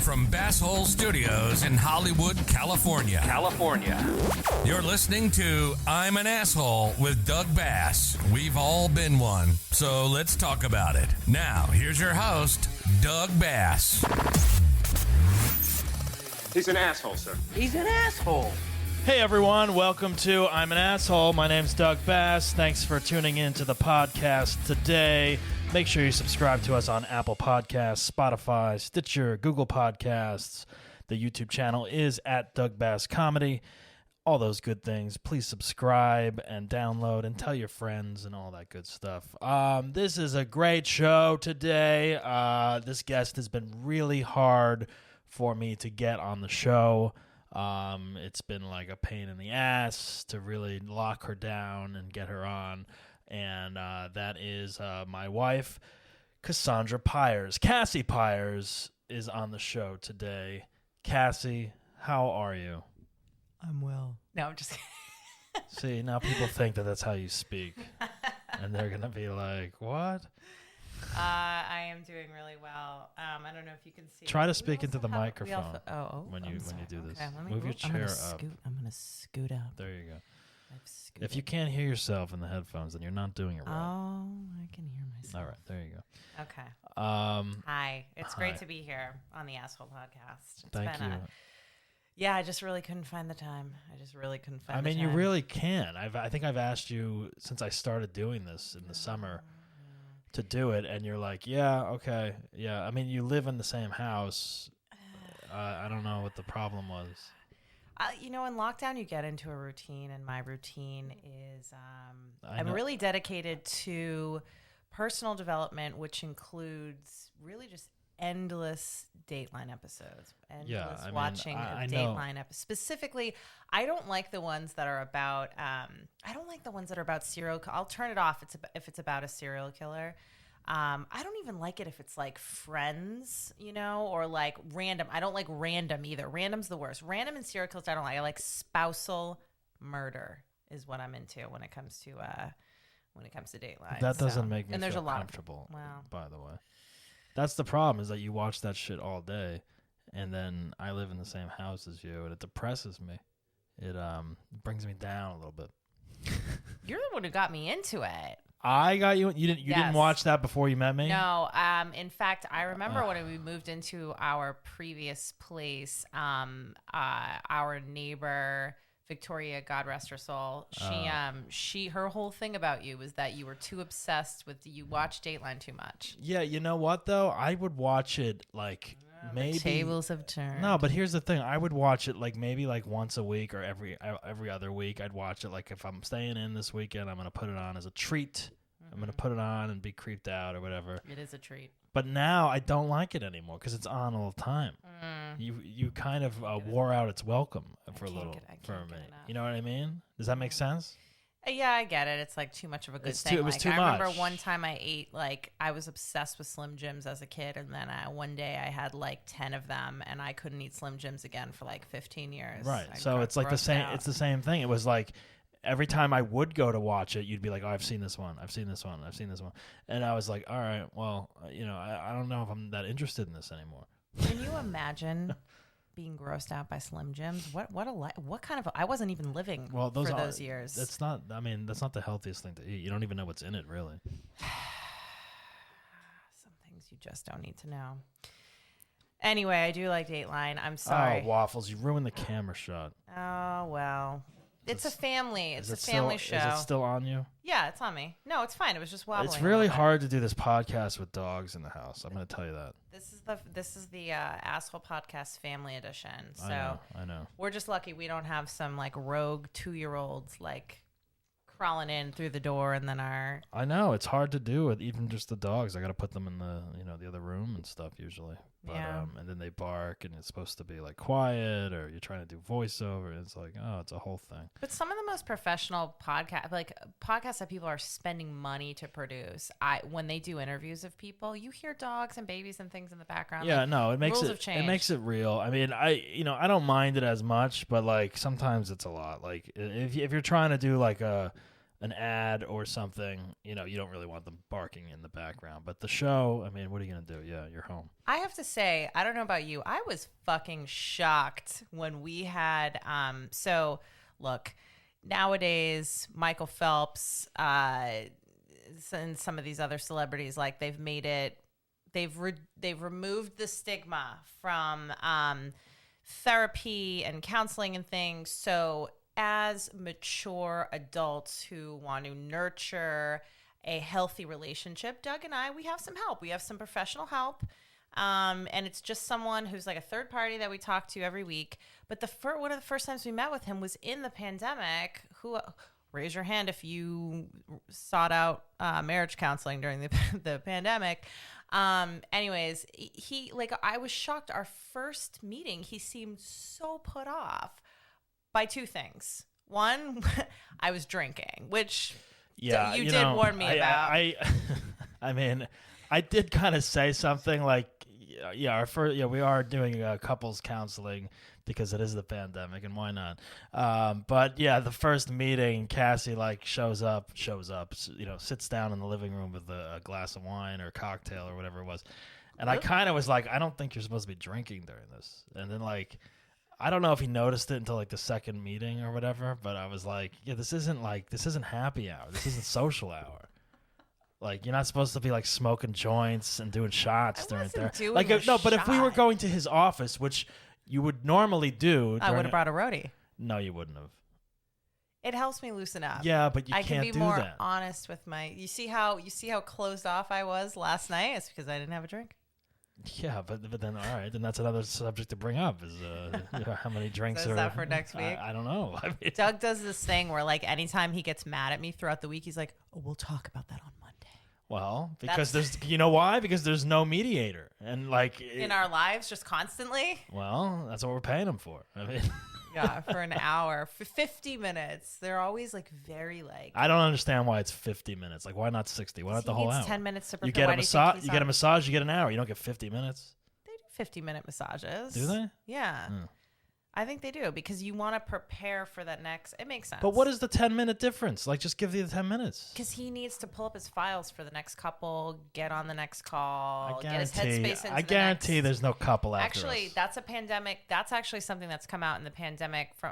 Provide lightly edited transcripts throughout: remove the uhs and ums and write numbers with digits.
from Bass Hole Studios in Hollywood, California. You're listening to I'm an Asshole with Doug Bass. We've all been one, so let's talk about it. Now, here's your host, Doug Bass. He's an asshole, sir. He's an asshole. Hey everyone, welcome to I'm an Asshole. My name's Doug Bass. Thanks for tuning in to the podcast today. Make sure you subscribe to us on Apple Podcasts, Spotify, Stitcher, Google Podcasts. The YouTube channel is at Doug Bass Comedy. All those good things. Please subscribe and download and tell your friends and all that good stuff. This is a great show today. This guest has been really hard for me to get on the show. It's been like a pain in the ass to really lock her down and get her on. And that is my wife, Cassi Pires is on the show today. Cassi, how are you? I'm well. No, I'm just See, now people think that that's how you speak. And they're going to be like, what? I am doing really well. I don't know if you can see. Try to speak into the microphone when you sorry. do this. Okay, Move your chair up. I'm going to scoot up. There you go. If you can't hear yourself in the headphones, then you're not doing it right. Oh, I can hear myself. All right, there you go. Okay. Hi. It's great to be here on the Asshole Podcast. Thank you. Yeah, I just really couldn't find the time. I mean, you really can. I think I've asked you since I started doing this in the summer to do it, and you're like, yeah, okay, yeah. I mean, you live in the same house. I don't know what the problem was. In lockdown, you get into a routine, and my routine is I'm really dedicated to personal development, which includes really just endless Dateline episodes, watching of Dateline episodes. Specifically, I don't like the ones that are about. Serial. I'll turn it off if it's about a serial killer. I don't even like it if it's like Friends, or like random. I don't like random either. Random's the worst. Random and serial killers I don't like. I like spousal murder is what I'm into when it comes to Dateline. That doesn't make me feel comfortable. By the way, that's the problem, is that you watch that shit all day, and then I live in the same house as you, and it depresses me. It brings me down a little bit. You're the one who got me into it. I got you. You didn't watch that before you met me? No. In fact, I remember when we moved into our previous place, our neighbor Victoria, God rest her soul, her whole thing about you was that you were too obsessed with you watch Dateline too much. Yeah, you know what though? I would watch it like maybe the tables have turned. No, but here's the thing. I would watch it like maybe like once a week or every other week. I'd watch it like if I'm staying in this weekend, I'm going to put it on as a treat. I'm going to put it on and be creeped out or whatever. It is a treat. But now I don't like it anymore because it's on all the time. You kind of wore out its welcome for a minute. You know what I mean? Does that make sense? Yeah, I get it. It's like too much of a good thing. It was too much. I remember one time I ate, I was obsessed with Slim Jims as a kid, and then one day I had 10 of them, and I couldn't eat Slim Jims again for 15 years. Right. So it's like the same. Out. It's the same thing. It was like every time I would go to watch it, you'd be like, "Oh, I've seen this one. I've seen this one. I've seen this one," and I was like, "All right, well, I don't know if I'm that interested in this anymore." Can you imagine being grossed out by Slim Jims? What kind of? I wasn't even living for those years. That's not. I mean, that's not the healthiest thing to eat. You don't even know what's in it, really. Some things you just don't need to know. Anyway, I do like Dateline. I'm sorry. Oh, waffles! You ruined the camera shot. Oh well. It's a family. It's a family show. Is it still on you? Yeah, it's on me. No, it's fine. It was just wobbling. It's really hard to do this podcast with dogs in the house. I'm going to tell you that. This is the Asshole Podcast Family Edition. So I know. We're just lucky we don't have some rogue 2-year-olds crawling in through the door, and then I know it's hard to do with even just the dogs. I got to put them in the the other room and stuff usually. But, yeah. And then they bark, and it's supposed to be quiet, or you're trying to do voiceover. And it's it's a whole thing. But some of the most professional podcasts that people are spending money to produce, when they do interviews of people, you hear dogs and babies and things in the background. Yeah, no, it makes rules have changed. It makes it real. I mean, I don't mind it as much, but sometimes it's a lot. If you're trying to do an an ad or something, you don't really want them barking in the background. But the show, I mean, what are you going to do? Yeah, you're home. I have to say, I don't know about you. I was fucking shocked when we had, so look, nowadays, Michael Phelps, and some of these other celebrities, like they've removed the stigma from therapy and counseling and things. So as mature adults who want to nurture a healthy relationship, Doug and I, we have some help. We have some professional help. And it's just someone who's like a third party that we talk to every week. But one of the first times we met with him was in the pandemic. Raise your hand if you sought out marriage counseling during the pandemic. Anyways, I was shocked. Our first meeting, he seemed so put off by two things. One, I was drinking, which you did warn me about. I mean, I did kind of say something like, we are doing couples counseling because it is the pandemic, and why not? But yeah, the first meeting, Cassie shows up, sits down in the living room with a glass of wine or cocktail or whatever it was, and I kind of was like, I don't think you're supposed to be drinking during this, and then I don't know if he noticed it until the second meeting or whatever, but I was like, yeah, this isn't happy hour. This isn't social hour. You're not supposed to be smoking joints and doing shots during there. But if we were going to his office, which you would normally do, I would have brought a roadie. No, you wouldn't have. It helps me loosen up. Yeah, but I can be more honest with you see how closed off I was last night? It's because I didn't have a drink. Yeah, but then all right, then that's another subject to bring up is how many drinks so is that for next week? I don't know. I mean, Doug does this thing where anytime he gets mad at me throughout the week, he's like, "Oh, we'll talk about that on Monday." Well, because there's why? Because there's no mediator, and in our lives, just constantly. Well, that's what we're paying him for. I mean. Yeah, for an hour, for 50 minutes. They're always very I don't understand why it's 50 minutes. Why not 60? Why not the whole hour? 10 minutes to prepare. You get a massage. You get a massage. You get an hour. You don't get 50 minutes. They do 50-minute massages. Do they? Yeah. I think they do because you want to prepare for that next. It makes sense. But what is the 10-minute difference? Just give the 10 minutes. Because he needs to pull up his files for the next couple, get on the next call, get his headspace into I guarantee there's no couple after Actually, us. that's a pandemic. That's actually something that's come out in the pandemic from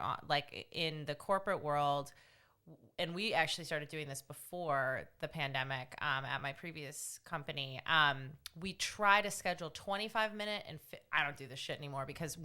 in the corporate world. And we actually started doing this before the pandemic at my previous company. We try to schedule 25-minute and I don't do this shit anymore because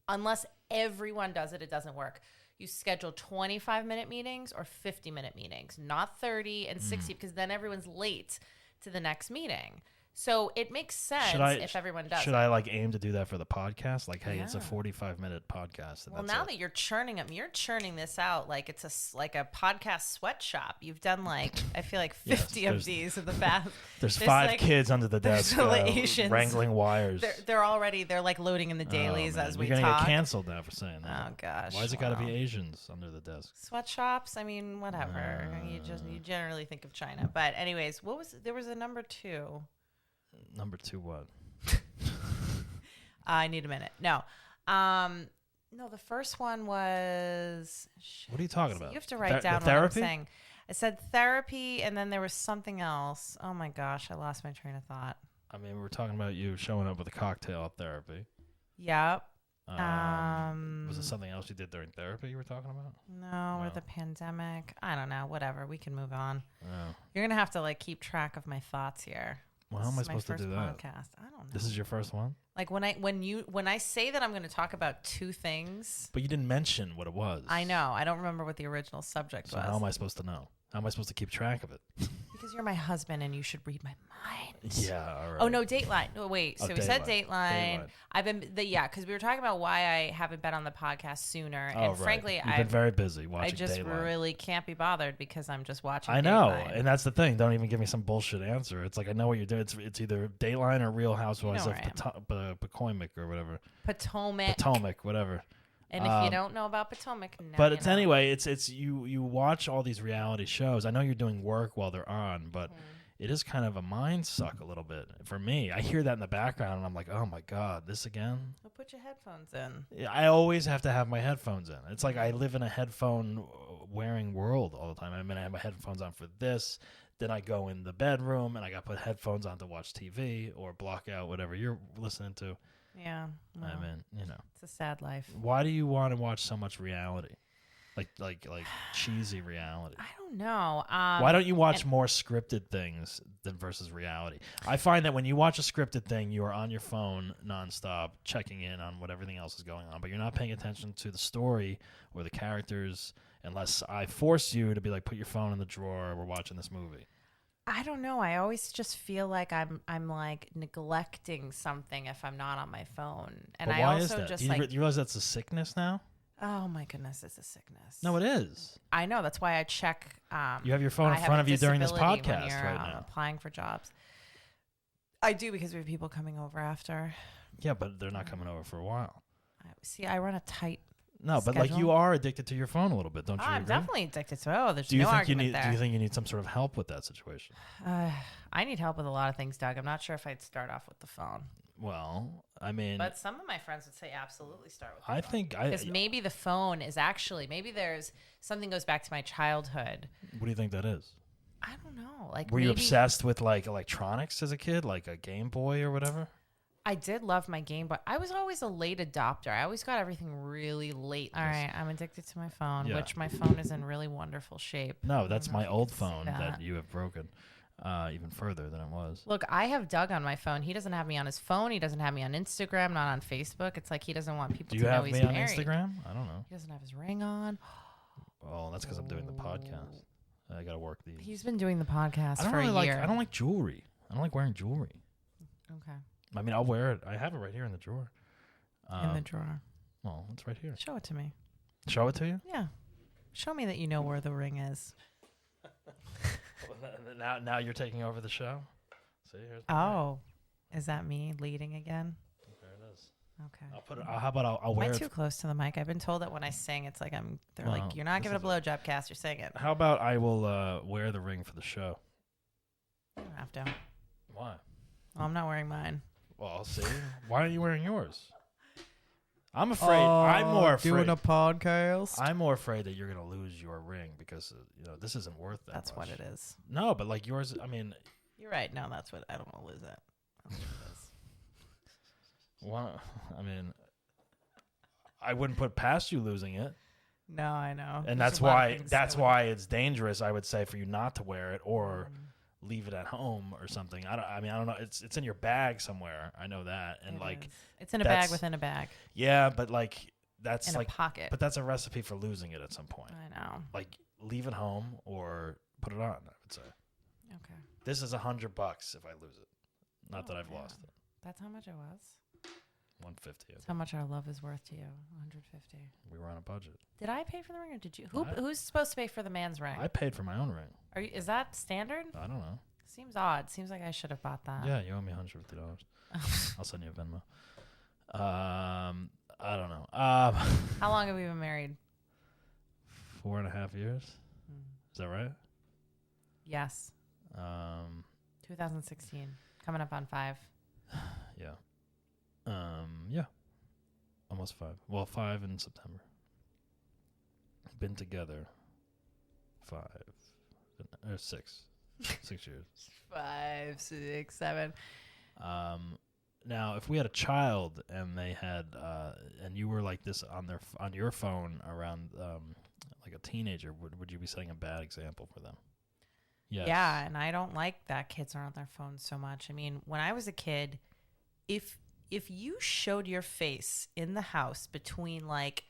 unless everyone does it, it doesn't work. You schedule 25-minute meetings or 50-minute meetings, not 30 and 60 because then everyone's late to the next meeting. So it makes sense if everyone does. Should I aim to do that for the podcast? Hey, it's a 45-minute podcast. Well, now that you're churning them, you're churning this out like it's a podcast sweatshop. You've done I feel 50 of these in the past. There's 5 kids under the desk wrangling wires. They're loading in the dailies as we talk. You're gonna get canceled now for saying that. Oh gosh. Why's it got to be Asians under the desk? Sweatshops. I mean, whatever. You generally think of China, but anyways, there was a number 2. Number 2 what? I need a minute. No. No, the first one was... What are you talking about? You have to write down what I'm saying. I said therapy, and then there was something else. Oh, my gosh. I lost my train of thought. I mean, we were talking about you showing up with a cocktail at therapy. Yep. Was it something else you did during therapy you were talking about? No, or the pandemic. I don't know. Whatever. We can move on. Oh. You're going to have to, keep track of my thoughts here. Well, how am I supposed to do that? Podcast. I don't know. This is your first one? When I say that I'm going to talk about 2 things. But you didn't mention what it was. I know. I don't remember what the original subject was. So how am I supposed to know? How am I supposed to keep track of it? Because you're my husband and you should read my mind. Yeah, all right. Oh, no, Dateline. No, wait. So we said Dateline. I've been, because we were talking about why I haven't been on the podcast sooner. And frankly, You've been very busy watching I just Dateline. really can't be bothered because I'm just watching I know. Dateline. And that's the thing. Don't even give me some bullshit answer. It's I know what you're doing. It's either Dateline or Real Housewives of Potomac or whatever. Potomac. Potomac, whatever. And if you don't know about Potomac, now but you it's know. anyway, it's you watch all these reality shows. I know you're doing work while they're on, but it is kind of a mind suck a little bit for me. I hear that in the background, and I'm like, oh my god, this again? Well, put your headphones in. Yeah, I always have to have my headphones in. It's like I live in a headphone wearing world all the time. I mean, I have my headphones on for this. Then I go in the bedroom and I got to put headphones on to watch TV or block out whatever you're listening to. Yeah. Well, I mean, you know. it's a sad life. Why do you want to watch so much reality? Like cheesy reality. I don't know. Why don't you watch more scripted things than versus reality? I find that when you watch a scripted thing, you are on your phone nonstop, checking in on what everything else is going on, but you're not paying attention to the story or the characters unless I force you to be like, put your phone in the drawer, we're watching this movie. I don't know. I always just feel like I'm like neglecting something if I'm not on my phone. And But I why also is that? just Do you realize that's a sickness now? oh my goodness, it's a sickness. No, it is. I know. That's why I check. You have your phone I in have front a of you during this disability when podcast you're, right now. applying for jobs. I do because we have people coming over after. Yeah, but they're not coming over for a while. See, I run a tight. No, but like Schedule? you are addicted to your phone a little bit, don't you? I'm agree? definitely addicted to it. Oh, there's Do you no think you argument need? there. Do you think you need some sort of help with that situation? I need help with a lot of things, Doug. I'm not sure if I'd start off with the phone. Well, I mean, But some of my friends would say absolutely start with the I phone. think Because maybe the phone is actually, maybe there's something goes back to my childhood. What do you think that is? I don't know. Like, Were you maybe obsessed with like electronics as a kid, like a Game Boy or whatever? I did love my Game Boy. I was always a late adopter. I always got everything really late. All right, I'm addicted to my phone, Yeah. which my phone is in really wonderful shape. No, that's I don't know my if you old can see phone that that. you have broken even further than it was. Look, I have Doug on my phone. He doesn't have me on his phone. He doesn't have me on Instagram, not on Facebook. It's like he doesn't want people Do to you know have he's me on married. Instagram? I don't know. He doesn't have his ring on. Well, that's because I'm doing the podcast. I got to work these. He's been doing the podcast I don't for really a like. year. I don't like jewelry. I don't like wearing jewelry. Okay. I mean, I'll wear it. I have it right here in the drawer. In the drawer. Well, it's right here. Show it to me. Show it to you. Yeah. Show me that you know where the ring is. Now you're taking over the show. See, here's my ring. Oh. Is that me leading again? There it is. Okay. I'll put it. How about I'll Am wear I it. too close to the mic? I've been told that when I sing, it's like they're Well, like, you're not this giving a is blowjob cast, you're singing. How about I will wear the ring for the show? You don't have to. Why? Well, I'm not wearing mine. Well, I'll see. Why aren't you wearing yours? I'm afraid. I'm more afraid. Doing a podcast. I'm more afraid that you're gonna lose your ring because this isn't worth that. That's much. what it is. No, but like yours. I mean, You're right. No, that's what I don't want to lose it. That's what it is. I mean, I wouldn't put past you losing it, No, I know. and There's that's a lot of why. things That's I would- why it's dangerous. I would say for you not to wear it or leave it at home or something. I mean, I don't know. It's in your bag somewhere. I know that, and It like is. It's in a bag that's- within a bag. yeah, but like that's In like a pocket. But that's a recipe for losing it at some point. I know. Like leave it home or put it on. I would say Okay. this is $100 if I lose it. Not that I've yeah. lost it. That's how much it was. 150. That's how much our love is worth to you. 150. We were on a budget. Did I pay for the ring or did you? I- Who's supposed to pay for the man's ring? I paid for my own ring. Is that standard? I don't know. Seems odd. Seems like I should have bought that. Yeah, you owe me $150. I'll send you a Venmo. I don't know. How long have we been married? 4.5 years. Is that right? Yes. 2016. Coming up on 5. Yeah. Yeah. Almost 5. Well, 5 in September. Been together 5 or 6. 6 years. 5, 6, 7. Now, if we had a child and they had, and you were like this on your phone around like a teenager, would you be setting a bad example for them? Yes. Yeah, and I don't like that kids are on their phones so much. I mean, when I was a kid, if you showed your face in the house between like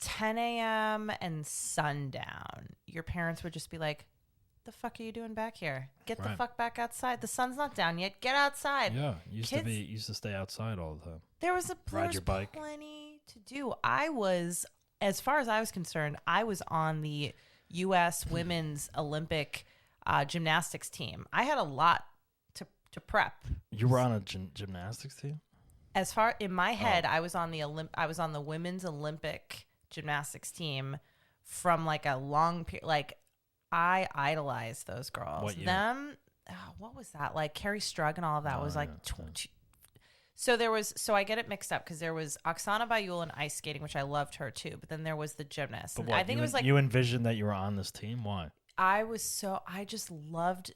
10 a.m. and sundown, your parents would just be like, the fuck are you doing back here? Get the Right. fuck back outside. The sun's not down yet. Get outside. Yeah, used Kids- to stay outside all the time. There was Ride your bike. plenty to do. I was, as far as I was concerned, I was on the U.S. Women's Olympic gymnastics team. I had a lot to prep. You were on a gymnastics team? as far in my head, I was on the women's Olympic gymnastics team from like a long period. Like I idolized those girls. What year? Them, what was that? Like Carrie Strug and all of that was like. Yeah. So I get it mixed up because there was Oksana Bayul in ice skating, which I loved her too. But then there was the gymnast. But And what, I think it was like you envisioned that you were on this team. Why? I loved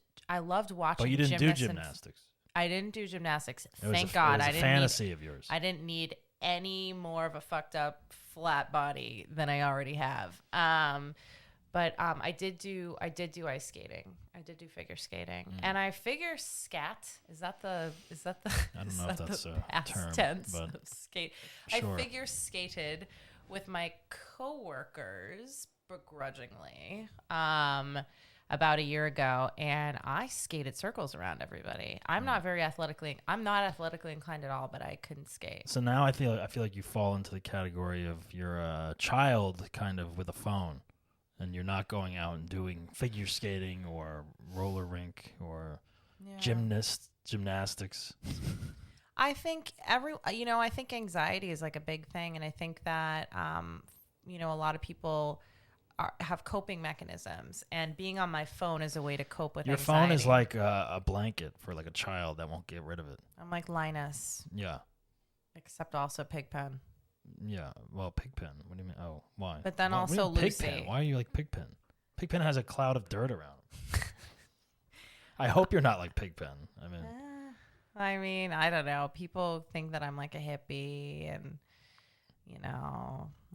watching. But you didn't do gymnasts and gymnastics. I didn't do gymnastics. It was Thank a, God. It was I a didn't fantasy of yours. I didn't need any more of a fucked up flat body than I already have. But I did do ice skating. I did do figure skating, and I figure scat. Is that the? I don't know if that's a past term, tense but of skate. sure. I figure skated with my coworkers begrudgingly. About a year ago, and I skated circles around everybody. I'm not athletically inclined at all, but I couldn't skate. So now I feel like you fall into the category of you're a child kind of with a phone, and you're not going out and doing figure skating or roller rink or gymnastics. I think I think anxiety is like a big thing, and I think that a lot of people have coping mechanisms, and being on my phone is a way to cope with Your anxiety. phone is like a blanket for like a child that won't get rid of it. I'm like Linus, Yeah. except also Pigpen. Yeah. Well, Pigpen. What do you mean? Oh, why? But then What do you also mean Lucy. Pigpen? Why are you like Pigpen? Pigpen has a cloud of dirt around him. I hope you're not like Pigpen. I mean, I don't know. People think that I'm like a hippie, and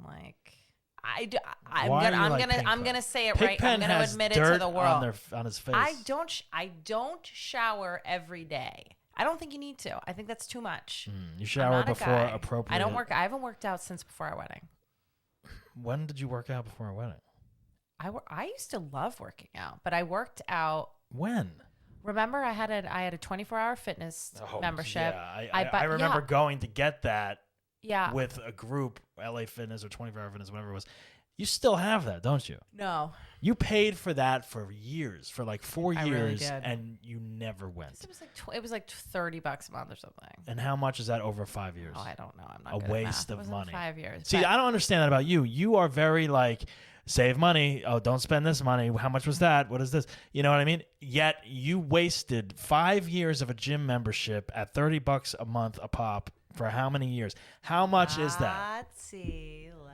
like I'm gonna say it right. I'm gonna admit it to the world. On his face. I don't shower every day. I don't think you need to. I think that's too much. You shower before appropriate. I haven't worked out since before our wedding. When did you work out before our wedding? I used to love working out, but I worked out. When? Remember, I had a 24-hour fitness membership. Yeah, I remember going to get that. Yeah. With a group, LA Fitness or 24 Hour Fitness, whatever it was. You still have that, don't you? No. You paid for that for years, for like 4 years, really did. And you never went. It was like $30 a month or something. And how much is that over 5 years? Oh, I don't know. I'm not a good waste at math. of It wasn't money. 5 years. See, I don't understand that about you. You are very like, save money. Oh, don't spend this money. How much was that? What is this? You know what I mean? Yet you wasted 5 years of a gym membership at $30 a month a pop. For how many years? How much is that?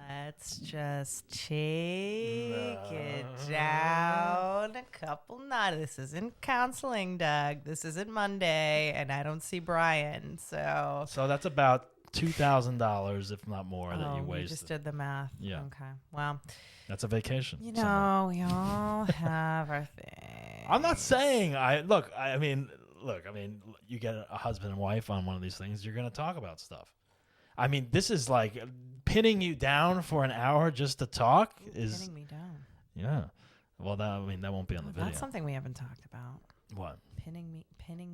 Let's just take it down a couple. This isn't counseling, Doug. This isn't Monday, and I don't see Brian. So that's about $2,000, if not more, that you wasted. You just did the math. Yeah. Okay. Well, that's a vacation. we all have our things. I'm not saying Look, you get a husband and wife on one of these things, you're going to talk about stuff. I mean, this is like pinning you down for an hour just to talk is pinning me down. Yeah. Well, that won't be on the video. That's something we haven't talked about. What? Pinning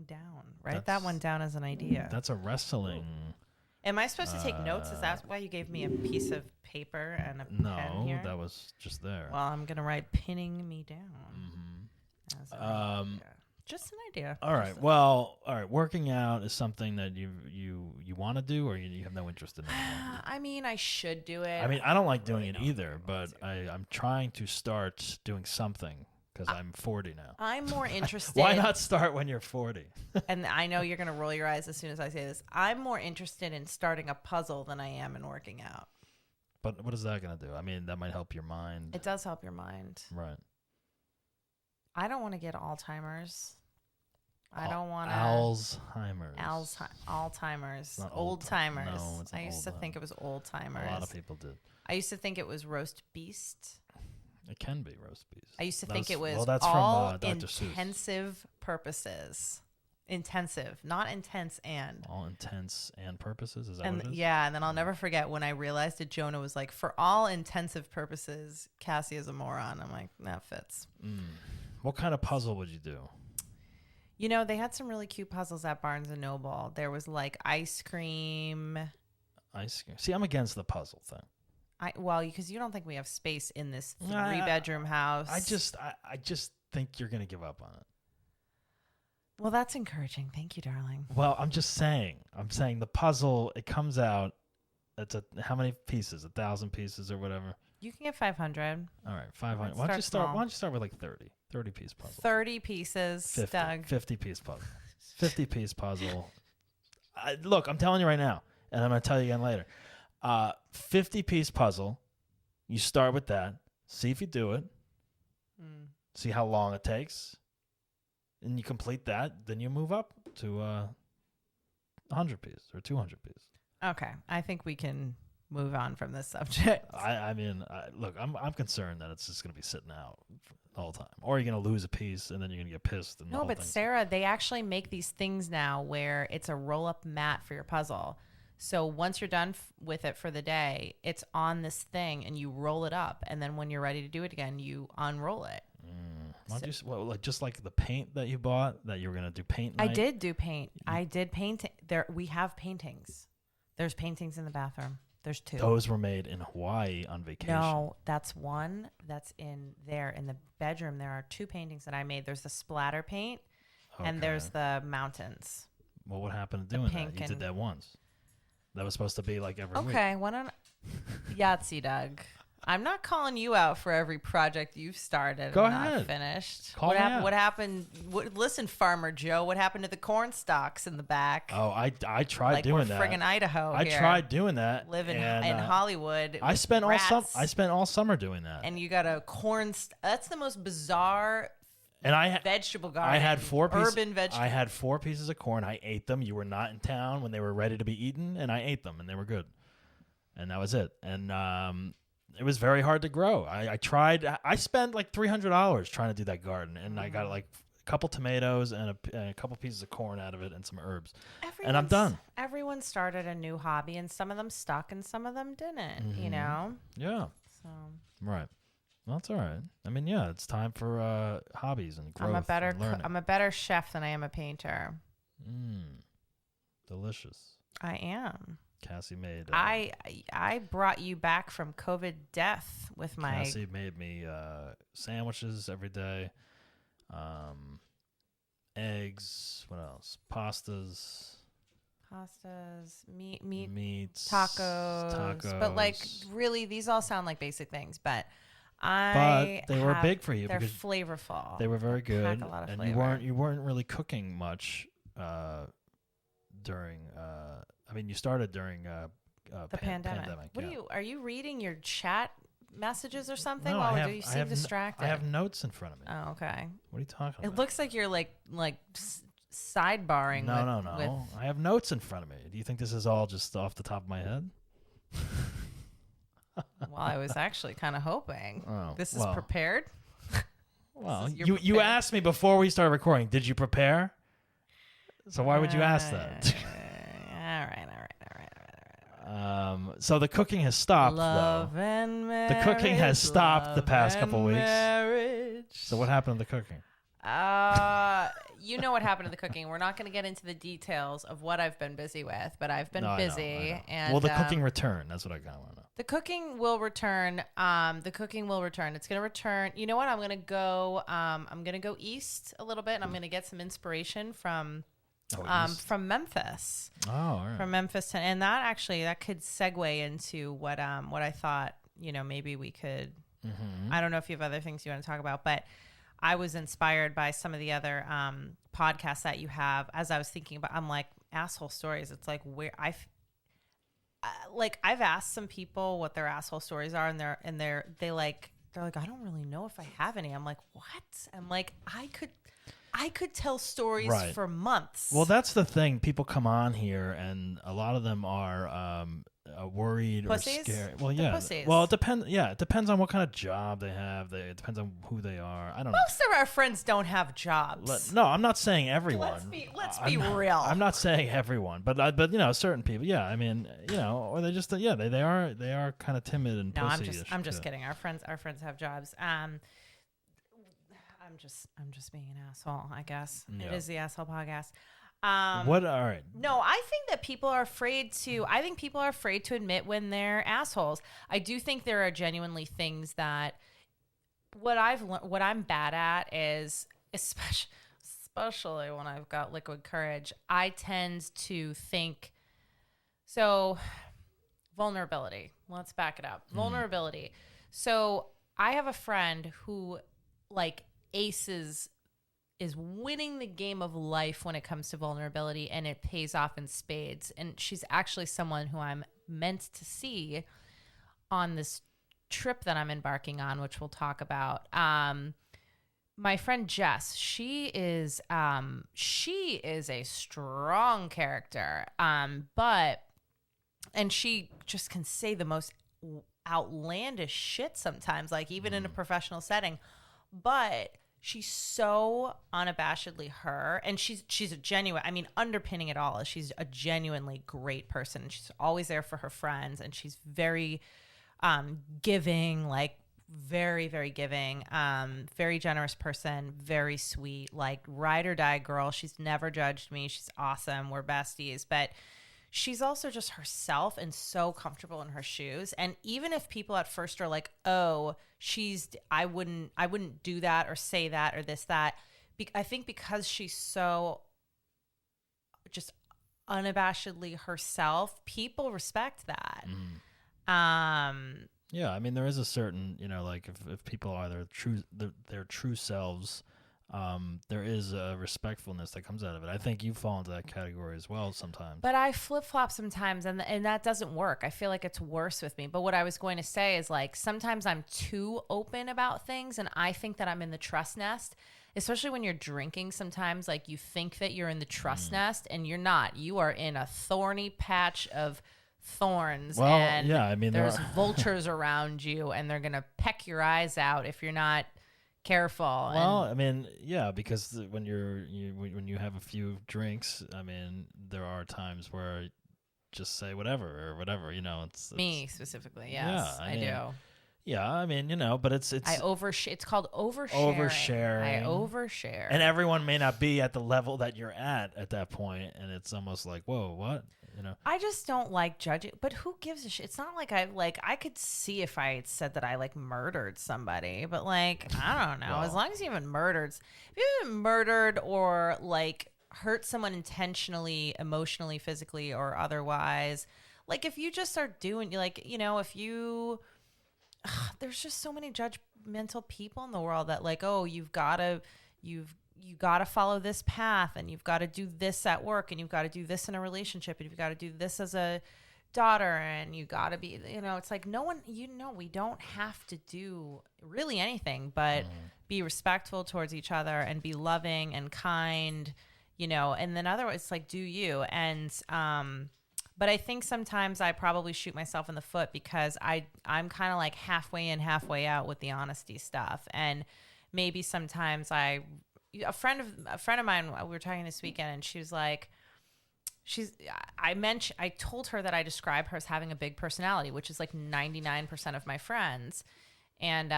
down. Write that one down as an idea. That's a wrestling. Am I supposed to take notes? Is that why you gave me a piece of paper and a pen here? No, that was just there. Well, I'm going to write pinning me down. As an idea. Just an idea. All right. Well, working out is something that you want to do, or you have no interest in it? I mean, I should do it. I mean, I don't like doing it either, but I'm trying to start doing something because I'm 40 now. I'm more interested. Why not start when you're 40? And I know you're going to roll your eyes as soon as I say this. I'm more interested in starting a puzzle than I am in working out. But what is that going to do? I mean, that might help your mind. It does help your mind. Right. I don't want to get Alzheimer's. I don't want to. Alzheimer's. Old timers. No, it's I used to think it was old timers. A lot of people did. I used to think it was roast beast. It can be roast beast. I used to think it was all from Dr. Seuss. Intensive purposes. Intensive, not intense and. All intents and purposes? Is that what it is? Yeah, and then I'll never forget when I realized that Jonah was like, for all intensive purposes, Cassie is a moron. I'm like, that fits. What kind of puzzle would you do? You know, they had some really cute puzzles at Barnes & Noble. There was like ice cream. See, I'm against the puzzle thing. Because you don't think we have space in this 3-bedroom house. I just think you're going to give up on it. Well, that's encouraging. Thank you, darling. Well, I'm saying the puzzle, it comes out, how many pieces? 1,000 pieces or whatever? You can get 500. All right, 500. Why don't you start with like 30? 30 piece puzzle. 30 pieces, 50, Doug. 50 piece puzzle. 50 piece puzzle. Look, I'm telling you right now, and I'm going to tell you again later. 50 piece puzzle. You start with that. See if you do it. See how long it takes. And you complete that. Then you move up to 100 piece or 200 piece. Okay. I think we can move on from this subject. I mean, look, I'm concerned that it's just going to be sitting out the whole time. Or you're going to lose a piece and then you're going to get pissed. And No, but Sarah, they actually make these things now where it's a roll-up mat for your puzzle. So once you're done with it for the day, it's on this thing and you roll it up. And then when you're ready to do it again, you unroll it. Just like the paint that you bought that you were going to do paint night? I did do paint. I did paint. We have paintings. There's paintings in the bathroom. There's 2. Those were made in Hawaii on vacation. No, that's one. That's in there in the bedroom. There are 2 paintings that I made. There's the splatter paint and there's the mountains. Well, what happened to doing that? You did that once. That was supposed to be like every week. Okay, why don't Yahtzee, Doug? I'm not calling you out for every project you've started Go and ahead. not finished. Call me out. What happened? Listen, Farmer Joe, what happened to the corn stalks in the back? Oh, I tried like doing we're that. friggin' Idaho I here. tried doing that. Living and, in Hollywood. I spent all summer summer doing that. And you got a corn. That's the most bizarre. And vegetable garden. I had 4 pieces. Urban vegetable. I had 4 pieces of corn. I ate them. You were not in town when they were ready to be eaten, and I ate them, and they were good. And that was it. And it was very hard to grow. I tried. I spent like $300 trying to do that garden, and I got like a couple tomatoes and a couple pieces of corn out of it and some herbs. And I'm done. Everyone started a new hobby, and some of them stuck, and some of them didn't. You know. Yeah. So. Right. Well, that's all right. I mean, yeah, it's time for hobbies and growth. I'm a better chef than I am a painter. Delicious. I am. Cassie made. I brought you back from COVID death with my. Cassie made me sandwiches every day, eggs. What else? Pastas, meats, tacos. But like, really, these all sound like basic things. But they were big for you. They're because flavorful. They were very good, a lot of and flavor. you weren't really cooking much during. I mean, you started during the pandemic. What are you reading your chat messages or something? No, you seem distracted. I have notes in front of me. Oh, okay. What are you talking about? It looks like you're like sidebarring. No. I have notes in front of me. Do you think this is all just off the top of my head? Well, I was actually kind of hoping. This is prepared. Well, you asked me before we started recording, did you prepare? So why would you ask that? All right. So the cooking has stopped, Love though. And marriage, the cooking has stopped the past couple weeks. Marriage. So what happened to the cooking? You know what happened to the cooking. We're not going to get into the details of what I've been busy with, but I've been busy. I know. And will the cooking return? That's what I kind of want to know. The cooking will return. It's going to return. You know what? I'm going to go. I'm going to go east a little bit, and I'm going to get some inspiration from Memphis. Oh, all right. From Memphis, and that could segue into what I thought. Maybe we could. Mm-hmm. I don't know if you have other things you want to talk about, but I was inspired by some of the other podcasts that you have. As I was thinking about, I'm like, asshole stories. It's like where I've asked some people what their asshole stories are, and they're like, I don't really know if I have any. I'm like, what? I'm like, I could tell stories for months. Well, that's the thing. People come on here, and a lot of them are worried pussies? or scared. Well, yeah. Pussies. Well, it depends. Yeah, it depends on what kind of job they have. It depends on who they are. I don't know. Most of our friends don't have jobs. No, I'm not saying everyone. Let's be real. I'm not saying everyone, but certain people. Yeah, I mean, or they just they are kind of timid and pussy-ish. I'm just kidding. Our friends have jobs. I'm just being an asshole, I guess. Yeah. It is the asshole podcast. What? All right. No, I think that people are afraid to. I think people are afraid to admit when they're assholes. I do think there are genuinely things that what I'm bad at is, especially when I've got liquid courage, I tend to think, so vulnerability. Let's back it up. Vulnerability. So I have a friend who like is winning the game of life when it comes to vulnerability, and it pays off in spades. And she's actually someone who I'm meant to see on this trip that I'm embarking on, which we'll talk about. My friend Jess, she is a strong character, and she just can say the most outlandish shit sometimes, like even in a professional setting, but she's so unabashedly her, and she's a genuine, I mean, underpinning it all is she's a genuinely great person. She's always there for her friends, and she's very giving, like very, very giving, very generous person, very sweet, like ride or die girl. She's never judged me. She's awesome. We're besties, but she's also just herself and so comfortable in her shoes. And even if people at first are like, oh, I wouldn't do that or say that or this, that, I think because she's so just unabashedly herself, people respect that. Yeah, I mean, there is a certain, like if people are their true selves, there is a respectfulness that comes out of it. I think you fall into that category as well sometimes. But I flip-flop sometimes, and that doesn't work. I feel like it's worse with me. But what I was going to say is, like, sometimes I'm too open about things, and I think that I'm in the trust nest, especially when you're drinking. Sometimes, like, you think that you're in the trust nest, and you're not. You are in a thorny patch of thorns, well, and yeah, I mean, there's vultures around you, and they're going to peck your eyes out if you're not careful. Well, I mean, yeah, because when when you have a few drinks, I mean, there are times where just say whatever or whatever, it's me specifically. Yes, yeah, I do. Yeah, I mean, but it's it's called oversharing. I overshare. And everyone may not be at the level that you're at that point, and it's almost like, whoa, what? I just don't like judging, but who gives a shit? It's not like I could see if I had said that I like murdered somebody, but like, I don't know. As long as you haven't murdered or like hurt someone intentionally, emotionally, physically, or otherwise, like if you just start doing, like, if you, there's just so many judgmental people in the world that like, oh, you got to follow this path, and you've got to do this at work, and you've got to do this in a relationship, and you've got to do this as a daughter, and you got to be, it's like no one, we don't have to do really anything but be respectful towards each other and be loving and kind, and then otherwise it's like, do you. And, but I think sometimes I probably shoot myself in the foot because I'm kind of like halfway in, halfway out with the honesty stuff. And maybe sometimes a friend of mine, we were talking this weekend, and she was like, I told her that I describe her as having a big personality, which is like 99% of my friends. And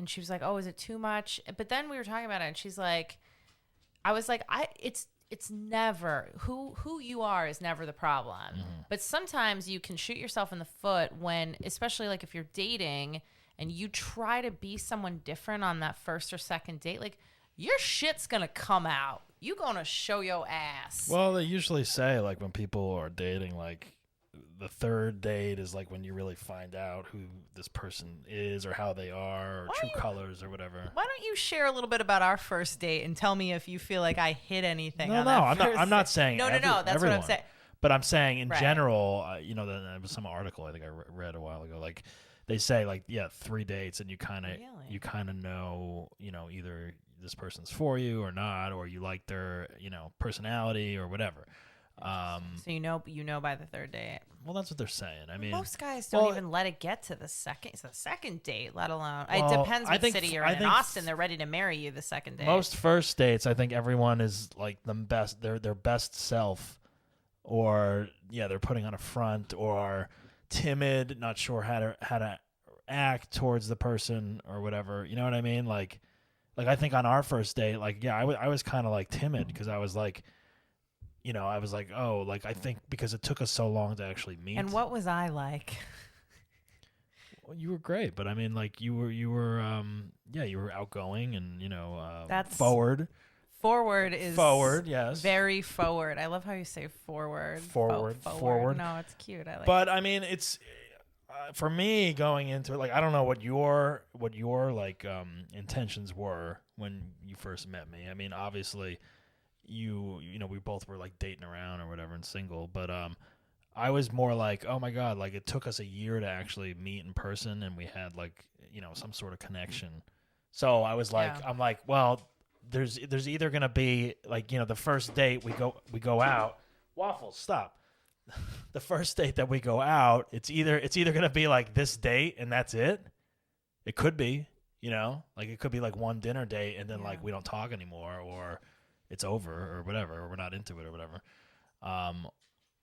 she was like, oh, is it too much? But then we were talking about it, and she's like, I was like, it's never who you are is never the problem. But sometimes you can shoot yourself in the foot when, especially like if you're dating and you try to be someone different on that first or second date, like your shit's gonna come out. You gonna show your ass. Well, they usually say like when people are dating, like the third date is like when you really find out who this person is or how they are or true colors or whatever. Why don't you share a little bit about our first date and tell me if you feel like I hid anything? No, I'm not saying no. That's everyone. what I'm saying. But I'm saying in general, there was some article I think I read a while ago, like they say like 3 dates and you kind of know, either this person's for you or not, or you like their personality or whatever. So you know by the third date. Well, that's what they're saying. I mean, most guys don't even let it get to the second date, let alone. It depends what city you're in. In Austin, they're ready to marry you the second date. Most first dates, I think everyone is like the best, their best self, or they're putting on a front or timid, not sure how to act towards the person or whatever. You know what I mean? Like I think on our first date, I was kind of like timid because I was like. I was like, oh, like I think because it took us so long to actually meet. And what was I like? Well, you were great, but I mean, like you were outgoing and that's forward. Forward is forward, yes. very forward. I love how you say forward. Forward. No, it's cute. I like. But I mean, it's for me going into it. Like, I don't know what your like intentions were when you first met me. I mean, obviously, you know, we both were like dating around or whatever and single. But I was more like, oh my god, like it took us a year to actually meet in person, and we had like, you know, some sort of connection. So I was like, I'm like, well, there's either gonna be like, you know, the first date we go out. Waffles, stop. The first date that we go out, it's either gonna be like this date and that's it. It could be, you know, like it could be like one dinner date and then like we don't talk anymore, or it's over or whatever, or we're not into it or whatever.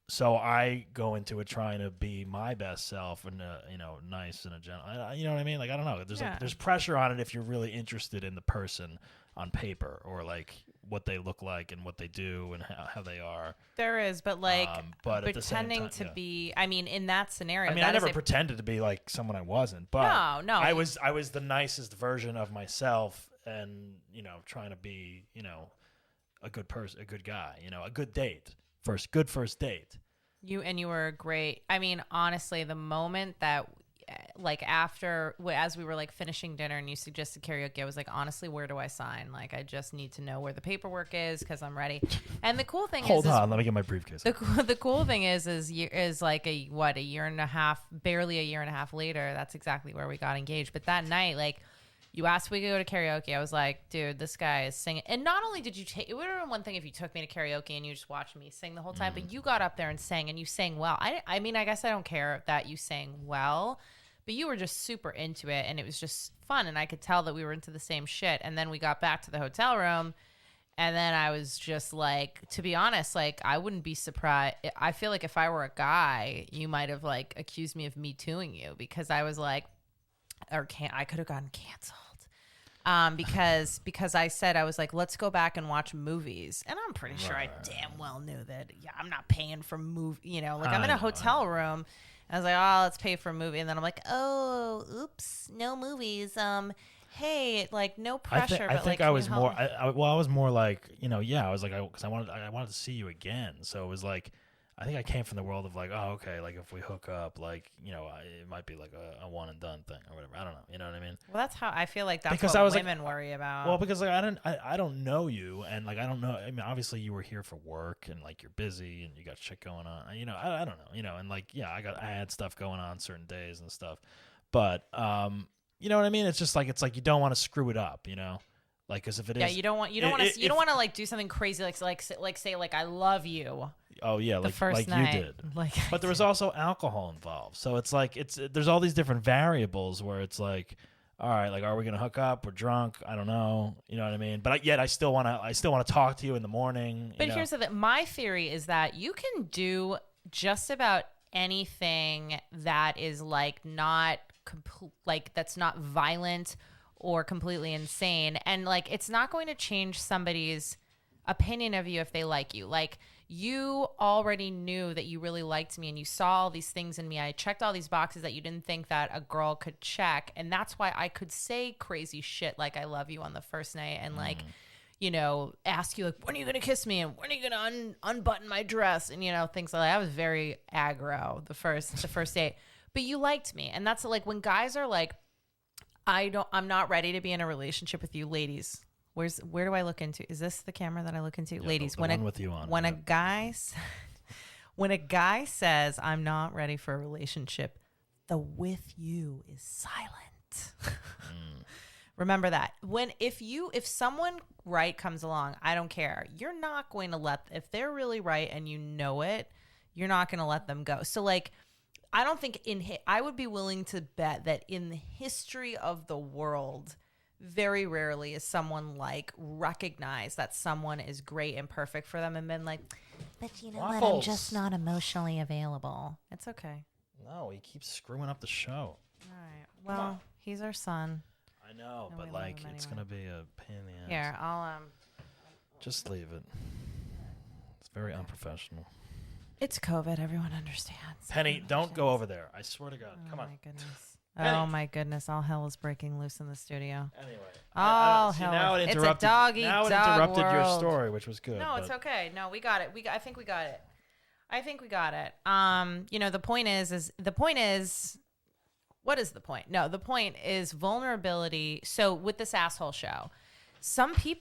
So I go into it trying to be my best self and you know, nice and a gentle. You know what I mean? Like, I don't know. There's pressure on it if you're really interested in the person on paper, or like what they look like and what they do and how they are. There is, but like but pretending to be. I mean, in that scenario, I mean, I never pretended to be like someone I wasn't. But no, I was the nicest version of myself, and you know, trying to be, you know, a good person, a good guy, you know, a good date. Good first date. You were great. I mean, honestly, the moment that, like, as we were like finishing dinner and you suggested karaoke, I was like, honestly, where do I sign? Like, I just need to know where the paperwork is because I'm ready. And the cool thing Hold on, let me get my briefcase. The cool thing is like a year and a half, barely a year and a half later, that's exactly where we got engaged. But that night, like, you asked if we could go to karaoke. I was like, dude, this guy is singing. And not only did you take, it would have been one thing if you took me to karaoke and you just watched me sing the whole time, but you got up there and sang, and you sang well. I mean, I guess I don't care that you sang well, but you were just super into it, and it was just fun, and I could tell that we were into the same shit. And then we got back to the hotel room, and then I was just like, to be honest, like, I wouldn't be surprised. I feel like if I were a guy, you might have like accused me of Me Tooing you, because I was like, I could have gotten canceled. Because I said, I was like, let's go back and watch movies. And I'm pretty sure I damn well knew that, I'm not paying for movie, you know, like I'm in a hotel room. I was like, oh, let's pay for a movie. And then I'm like, oh, oops, no movies. Hey, like, no pressure. I think I was more, I was more like, you know, I was like, because I wanted to see you again. So it was like, I think I came from the world of like, oh, okay, like if we hook up, like, you know, it might be like a one and done thing or whatever. I don't know. You know what I mean? Well, that's how I feel like that's because what I was women worry about. Well, because like I don't know you, and like I don't know. I mean, obviously you were here for work, and like you're busy, and you got shit going on. You know, I don't know. You know, and like I had stuff going on certain days and stuff, but you know what I mean? It's just like you don't want to screw it up, you know. Like, because if it is, you don't want to like do something crazy, like say like I love you. Oh yeah, the first night. You did. But there was also alcohol involved, so it's like there's all these different variables where it's like, all right, like are we gonna hook up? We're drunk. I don't know. You know what I mean? But yet I still want to talk to you in the morning. But here's the thing. My theory is that you can do just about anything that is like not that's not violent or completely insane, and like it's not going to change somebody's opinion of you if they like you. Like, you already knew that you really liked me, and you saw all these things in me. I checked all these boxes that you didn't think that a girl could check, and that's why I could say crazy shit like I love you on the first night, and like, you know, ask you like, when are you gonna kiss me, and when are you gonna unbutton my dress, and you know, things like that. I was very aggro the first date, but you liked me, and that's like when guys are like, I'm not ready to be in a relationship with you, ladies. Where do I look into? Is this the camera that I look into? Yeah, ladies, when a guy says I'm not ready for a relationship, the with you is silent. Remember that. If someone right comes along, I don't care. You're not going to if they're really right and you know it, you're not going to let them go. So like, I don't think I would be willing to bet that in the history of the world, very rarely is someone like recognized that someone is great and perfect for them and been like, but you know what, I'm just not emotionally available. It's okay. No, he keeps screwing up the show. All right. Well, he's our son. I know, but like it's gonna be a pain in the ass. Here, I'll just leave it. It's very unprofessional. It's COVID. Everyone understands. Penny, don't go over there. I swear to God. Come on. Oh my goodness. Oh my goodness! All hell is breaking loose in the studio. Anyway, All see, hell. now it It's a interrupted. dog eat Now it dog interrupted your world. story, which was good. No, it's but- okay. No, we got it. I think we got it. The point is, what is the point? No, the point is vulnerability. So with this asshole show,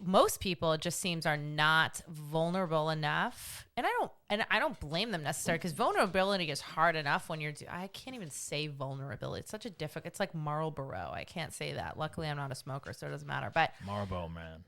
most people, it just seems, are not vulnerable enough, and I don't blame them necessarily, because vulnerability is hard enough when I can't even say vulnerability. It's such a difficult. It's like Marlboro. I can't say that. Luckily, I'm not a smoker, so it doesn't matter. But Marlboro man.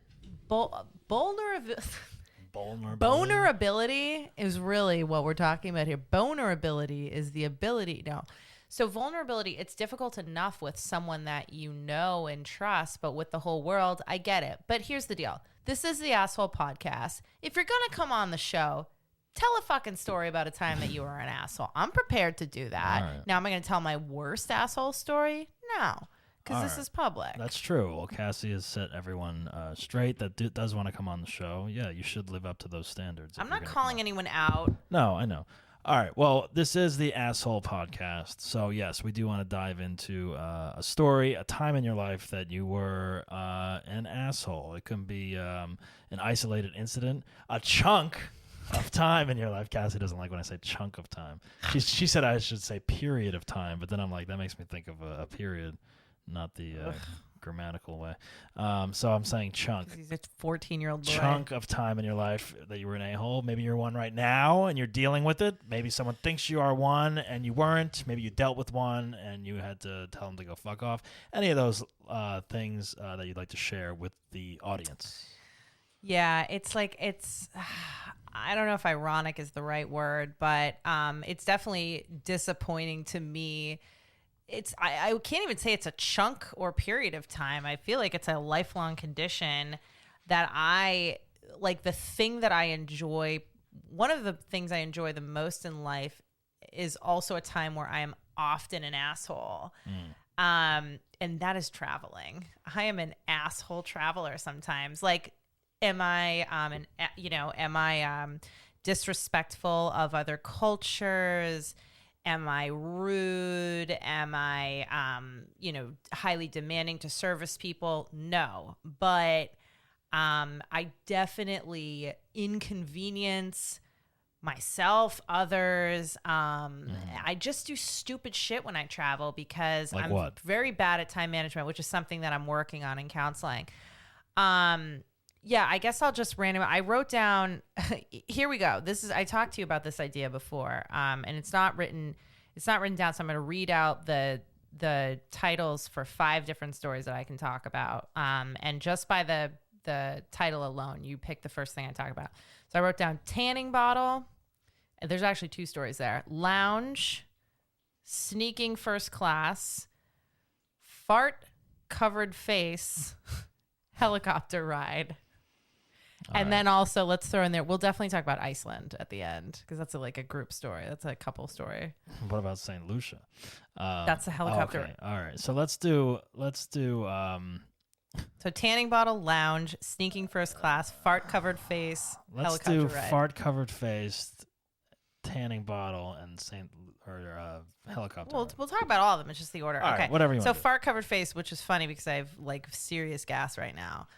Vulnerability is really what we're talking about here. Vulnerability is the ability. No. So vulnerability, it's difficult enough with someone that you know and trust, but with the whole world, I get it. But here's the deal. This is the Asshole Podcast. If you're going to come on the show, tell a fucking story about a time that you were an asshole. I'm prepared to do that. All right. Now, am I going to tell my worst asshole story? No, because this is public. That's true. Well, Cassie has set everyone straight that does want to come on the show. Yeah, you should live up to those standards. I'm not calling anyone out. No, I know. All right. Well, this is the Asshole Podcast. So, yes, we do want to dive into a story, a time in your life that you were an asshole. It can be an isolated incident, a chunk of time in your life. Cassie doesn't like when I say chunk of time. She said I should say period of time, but then I'm like, that makes me think of a period, not the grammatical way. So I'm saying chunk. He's a 14-year-old boy. Chunk of time in your life that you were an a-hole. Maybe you're one right now and you're dealing with it. Maybe someone thinks you are one and you weren't. Maybe you dealt with one and you had to tell them to go fuck off. Any of those things that you'd like to share with the audience. Yeah, I don't know if ironic is the right word, but it's definitely disappointing to me. I can't even say it's a chunk or period of time. I feel like it's a lifelong condition that the thing that I enjoy. One of the things I enjoy the most in life is also a time where I am often an asshole. And that is traveling. I am an asshole traveler sometimes. Like, am I disrespectful of other cultures? Am I rude? Am I, highly demanding to service people? No, but I definitely inconvenience myself, others. I just do stupid shit when I travel because Like I'm what? very bad at time management, which is something that I'm working on in counseling. Yeah, I guess I'll just I wrote down, here we go. I talked to you about this idea before, and it's not written down. So I'm going to read out the titles for 5 different stories that I can talk about. And just by the title alone, you pick the first thing I talk about. So I wrote down tanning bottle. There's actually 2 stories there. Lounge, sneaking first class, fart covered face, helicopter ride. And then also, let's throw in there, we'll definitely talk about Iceland at the end, because that's a group story. That's a couple story. What about St. Lucia? That's a helicopter. Okay. All right. So let's do. So tanning bottle, lounge, sneaking first class, fart covered face, Let's helicopter do ride. fart covered face, tanning bottle, and helicopter. We'll talk about all of them. It's just the order. All okay. right, whatever you So want to do. fart covered face, which is funny because I have serious gas right now.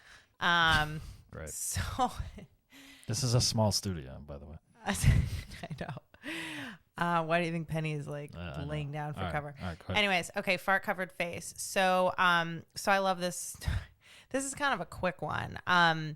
Great. So This is a small studio, by the way. I know. Why do you think Penny is laying down for All right, cover? all right, go ahead. Anyways, okay, fart covered face. So so I love this. This is kind of a quick one. I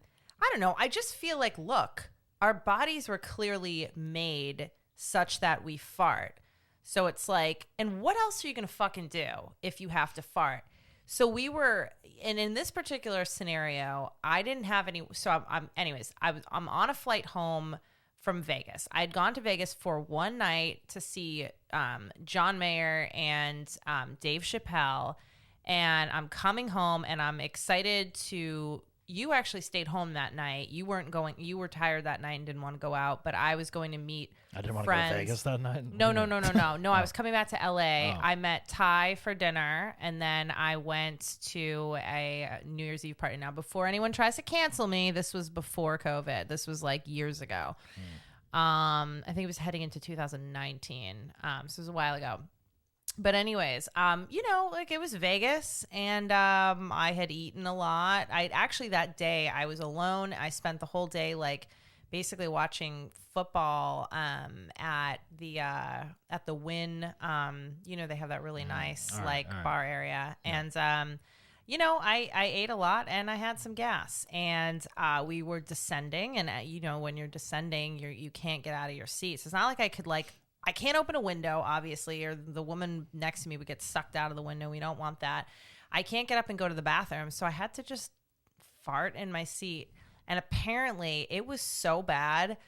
don't know. I just feel like, look, our bodies were clearly made such that we fart. So it's like, and what else are you gonna fucking do if you have to fart? So we were, and in this particular scenario, I didn't have any. So I'm on a flight home from Vegas. I had gone to Vegas for one night to see John Mayer and Dave Chappelle, and I'm coming home and I'm excited to. You actually stayed home that night. You weren't going. You were tired that night and didn't want to go out. But I was going to meet. I didn't want friends. to go to Vegas that night. No. I was coming back to LA. I met Ty for dinner, and then I went to a New Year's Eve party. Now, before anyone tries to cancel me, this was before COVID. This was years ago. I think it was heading into 2019. So it was a while ago. But anyways, like it was Vegas, and I had eaten a lot. I actually that day I was alone. I spent the whole day like basically watching football at the Wynn. They have that really nice bar area, and I ate a lot and I had some gas, and we were descending, and when you're descending, you can't get out of your seats. It's not like I could I can't open a window, obviously, or the woman next to me would get sucked out of the window. We don't want that. I can't get up and go to the bathroom, so I had to just fart in my seat. And apparently, it was so bad.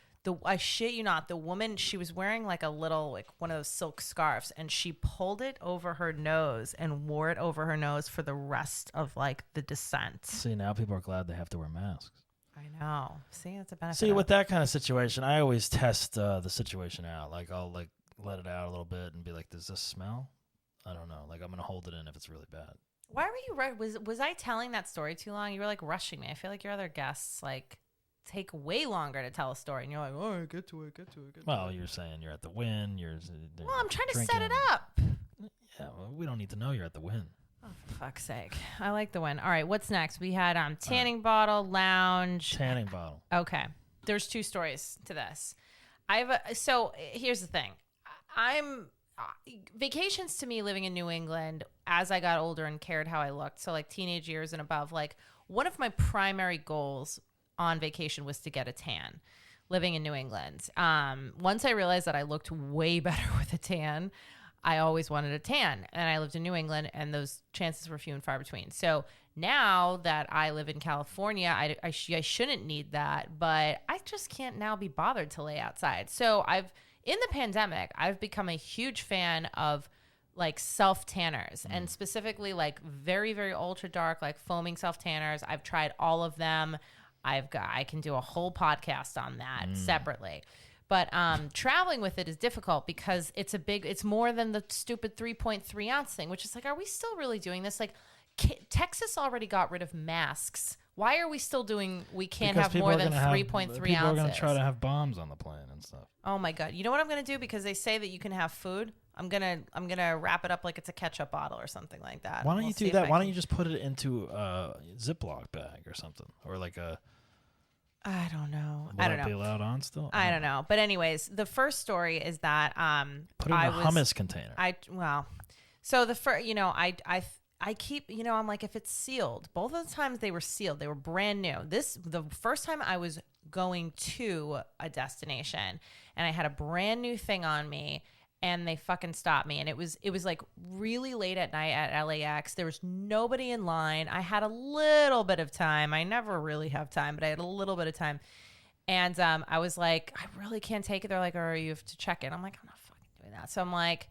I shit you not, the woman, she was wearing like a little, like one of those silk scarves, and she pulled it over her nose and wore it over her nose for the rest of like the descent. See, now people are glad they have to wear masks. I know. See, that's a benefit. See, with that kind of situation, I always test the situation out. Like, I'll like let it out a little bit and be like, does this smell? I don't know. Like, I'm going to hold it in if it's really bad. Why were you right? Was I telling that story too long? You were like rushing me. I feel like your other guests like take way longer to tell a story, and you're like, oh, get to it. Well, you're saying you're at the Wynn. Well, I'm trying to set it up. Yeah, well, we don't need to know you're at the Wynn. Oh, for fuck's sake. I like the Wynn. All right, what's next? We had tanning bottle, lounge. Tanning bottle. Okay. There's 2 stories to this. So here's the thing. Vacations to me, living in New England, as I got older and cared how I looked, so like teenage years and above, like one of my primary goals on vacation was to get a tan living in New England. Once I realized that I looked way better with a tan, I always wanted a tan, and I lived in New England, and those chances were few and far between. So now that I live in California, I shouldn't need that, but I just can't now be bothered to lay outside. So in the pandemic, I've become a huge fan of like self tanners, and specifically like very, very ultra dark, like foaming self tanners. I've tried all of them. I can do a whole podcast on that separately. But traveling with it is difficult because it's more than the stupid 3.3 ounce thing, which is like, are we still really doing this? Like, Texas already got rid of masks. Why are we still we can't have more than 3.3 ounces? People are going to try to have bombs on the plane and stuff. Oh my God. You know what I'm going to do? Because they say that you can have food. I'm gonna wrap it up like it's a ketchup bottle or something like that. Why don't you do that? Why don't you just put it into a Ziploc bag or something? Or like I don't know. Will that be allowed on still? I don't know. But anyways, the first story is that put it in a hummus container. So the first, I keep, I'm like, if it's sealed, both of the times they were sealed, they were brand new. The first time I was going to a destination and I had a brand new thing on me, and they fucking stopped me. And it was like really late at night at LAX. There was nobody in line. I had a little bit of time. I never really have time, but I had a little bit of time. And I was like, I really can't take it. They're like, you have to check it. I'm like, I'm not fucking doing that. So I'm like,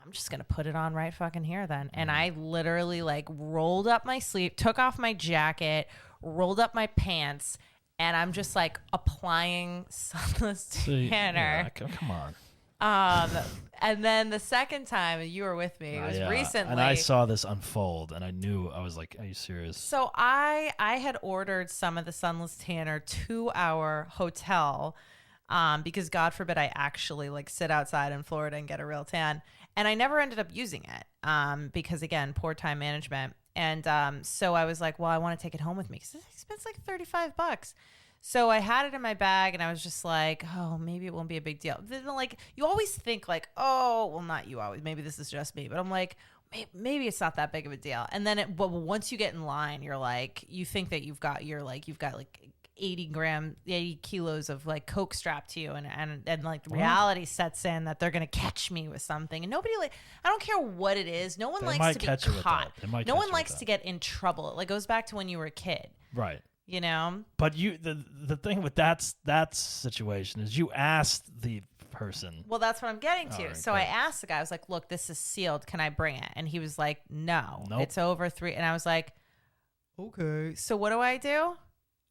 I'm just going to put it on right fucking here then. And I literally like rolled up my sleeve, took off my jacket, rolled up my pants, and I'm just like applying sunless tanner. Yeah, come on. And then the second time you were with me, it was recently. And I saw this unfold, and I was like, are you serious? So I had ordered some of the sunless tanner to our hotel, because God forbid I actually like sit outside in Florida and get a real tan. And I never ended up using it, because again, poor time management. And, so I was like, well, I want to take it home with me because it's like $35. So I had it in my bag, and I was just like, oh, maybe it won't be a big deal. Then, like, you always think like, oh, well, not you always. Maybe this is just me. But I'm like, maybe it's not that big of a deal. And then but once you get in line, you're like, you think that you've got 80 kilos of like Coke strapped to you. And like the reality sets in that they're going to catch me with something. And nobody I don't care what it is. No one likes to be caught. No one likes to get in trouble. It like goes back to when you were a kid. Right. You know, but the thing with that situation is you asked the person. Well, that's what I'm getting to. So I asked the guy. I was like, "Look, this is sealed. Can I bring it?" And he was like, "No, it's over 3." And I was like, "Okay." So what do?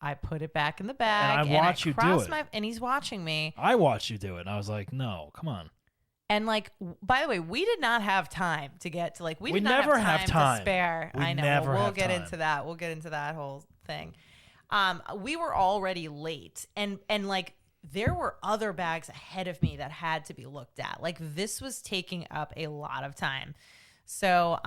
I put it back in the bag. And I watch you do it. And he's watching me. I watched you do it, and I was like, "No, come on." And like, by the way, we did not have time to get to like we did not never have time to spare. We I know. Never we'll have get time. into that. We'll get into that whole thing. We were already late, and like there were other bags ahead of me that had to be looked at. Like this was taking up a lot of time. So,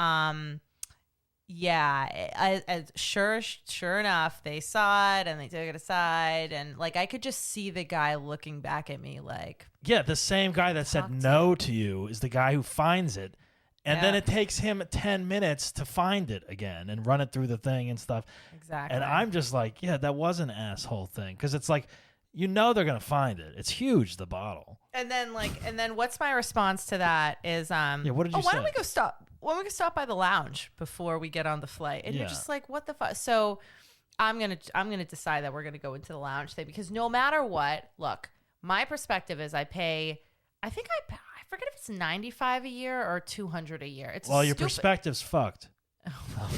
sure enough, they saw it and they took it aside, and like I could just see the guy looking back at me like, yeah, the same guy that said no to you is the guy who finds it, and then it takes him 10 minutes to find it again and run it through the thing and stuff. Exactly. And I'm just like, yeah, that was an asshole thing, because it's like, you know, they're gonna find it. It's huge, the bottle. And then what's my response to that is what did you say? Why don't we go stop? Why don't we go stop by the lounge before we get on the flight? And you're just like, what the fuck? So I'm gonna decide that we're gonna go into the lounge thing, because no matter what, look, my perspective is I forget if it's $95 a year or $200 a year. It's your perspective's fucked. Oh,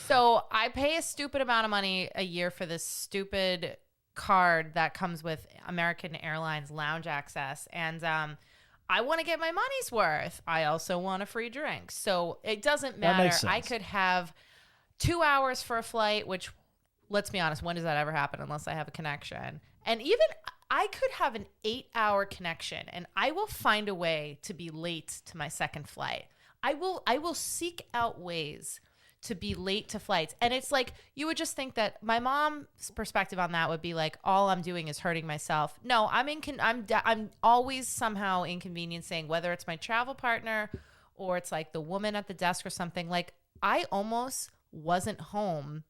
so I pay a stupid amount of money a year for this stupid card that comes with American Airlines lounge access, and I want to get my money's worth. I also want a free drink. So it doesn't matter. I could have 2 hours for a flight, which, let's be honest, when does that ever happen unless I have a connection? And even I could have an 8-hour connection, and I will find a way to be late to my second flight. I will seek out ways to be late to flights. And it's like, you would just think that my mom's perspective on that would be like, all I'm doing is hurting myself. No, I'm always somehow inconveniencing, whether it's my travel partner or it's like the woman at the desk or something. Like I almost wasn't home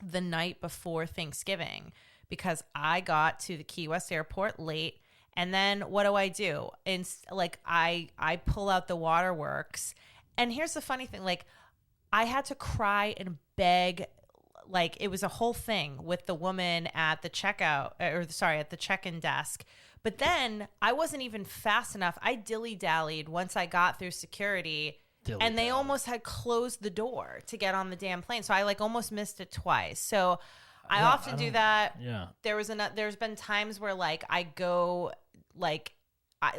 the night before Thanksgiving because I got to the Key West airport late. And then what do? I pull out the waterworks. And here's the funny thing, like, I had to cry and beg, like it was a whole thing with the woman at the at the check-in desk. But then I wasn't even fast enough. I dilly-dallied once I got through security, and they almost had closed the door to get on the damn plane. So I like almost missed it twice. So I often do that. Yeah. There's been times where like I go like.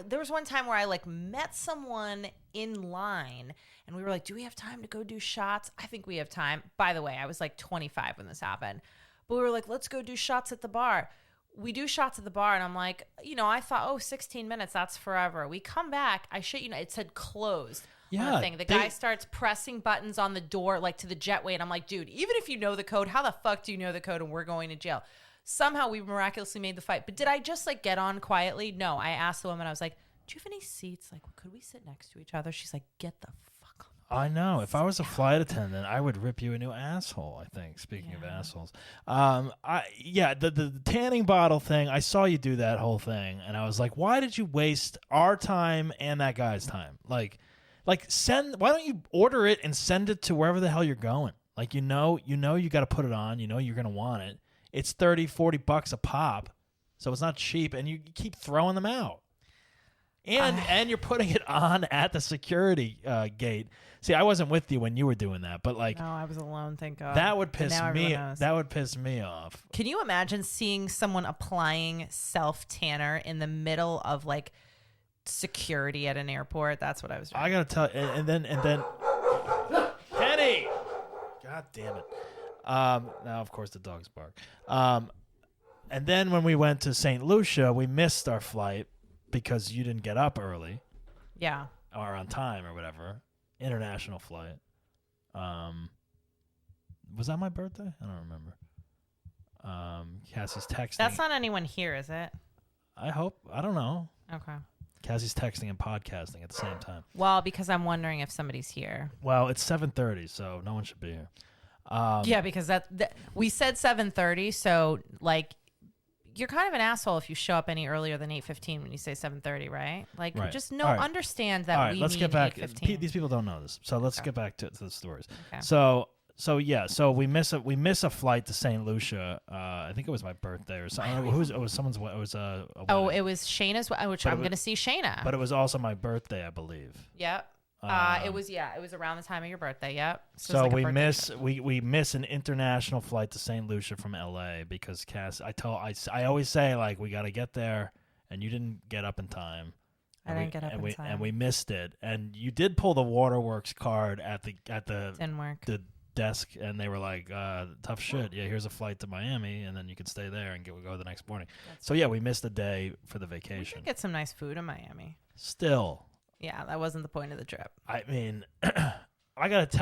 There was one time where I like met someone in line and we were like, do we have time to go do shots? I think we have time. By the way, I was like 25 when this happened, but we were like, let's go do shots at the bar. We do shots at the bar and I'm like, I thought, 16 minutes, that's forever. We come back. I shit you, it said closed. Yeah. On the thing. The guy starts pressing buttons on the door, like to the jetway. And I'm like, dude, even if you know the code, how the fuck do you know the code and we're going to jail? Somehow we miraculously made the fight. But did I just like get on quietly? No. I asked the woman, I was like, do you have any seats? Like, could we sit next to each other? She's like, get the fuck on. I know. If I was a flight attendant, I would rip you a new asshole, I think. Speaking of assholes. The tanning bottle thing, I saw you do that whole thing. And I was like, why did you waste our time and that guy's time? Why don't you order it and send it to wherever the hell you're going? Like, you got to put it on. You're going to want it. It's $30-$40 a pop, so it's not cheap, and you keep throwing them out. And you're putting it on at the security gate. See, I wasn't with you when you were doing that, but like, no, I was alone. Thank God. That would piss me. That would piss me off. Can you imagine seeing someone applying self tanner in the middle of like security at an airport? That's what I was doing. I gotta tell, and then, Penny. God damn it. Now, of course, the dogs bark. And then when we went to St. Lucia, we missed our flight because you didn't get up early. Yeah. Or on time or whatever. International flight. Was that my birthday? I don't remember. Cassie's texting. That's not anyone here, is it? I hope. I don't know. Okay. Cassie's texting and podcasting at the same time. Well, because I'm wondering if somebody's here. Well, it's 7:30, so no one should be here. Yeah, because we said 7:30, so like you're kind of an asshole if you show up any earlier than 8:15 when you say 7:30, right? Like, right. Just understand that. All right, let's get back. These people don't know this, so let's get back to the stories. Okay. So we miss a flight to St. Lucia. I think it was my birthday or something. It was someone's. It was a wedding. It was Shayna's, which I'm going to see Shayna. But it was also my birthday, I believe. Yep. It was around the time of your birthday. Yep. So like we miss an international flight to St. Lucia from LA because I always say like we got to get there, and you didn't get up in time. I didn't get up in time, and we missed it. And you did pull the Waterworks card at the didn't work. the desk, and they were like, tough shit. Yeah, here's a flight to Miami, and then you can stay there and go the next morning. So, yeah, we missed a day for the We vacation. did get some nice food in Miami. Still. Yeah, that wasn't the point of the trip. I mean, I got to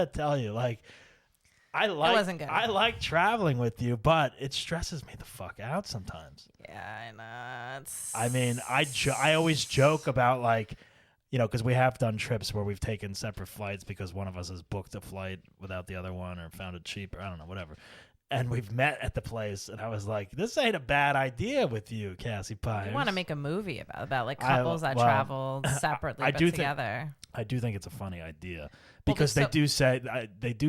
tell you, like, I wasn't good. I like traveling with you, but it stresses me the fuck out sometimes. Yeah, I know. I mean, I always joke about, like, you know, because we have done trips where we've taken separate flights because one of us has booked a flight without the other one or found it cheaper. I don't know, whatever. And we've met at the place, and I was like, this ain't a bad idea with you, Cassi Pires. You want to make a movie about like couples that traveled separately but together. I do think it's a funny idea because they do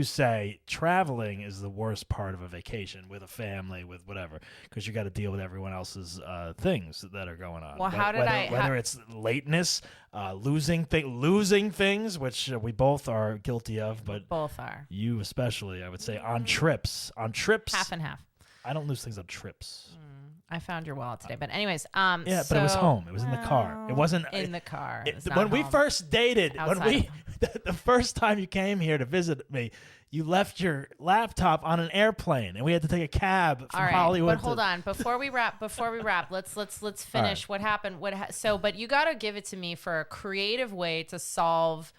say traveling is the worst part of a vacation with a family, with whatever, because you got to deal with everyone else's things that are going on. Well, whether it's lateness, losing things, which we both are guilty of, but both are. You especially, I would say, on trips, half and half. I don't lose things on trips. I found your wallet today, but anyways, yeah, but it was home. It was in the car. It wasn't in the car. When we first dated, Outside. the first time you came here to visit me, you left your laptop on an airplane, and we had to take a cab from Hollywood. But hold on, before we wrap, let's finish what happened. But you got to give it to me for a creative way to solve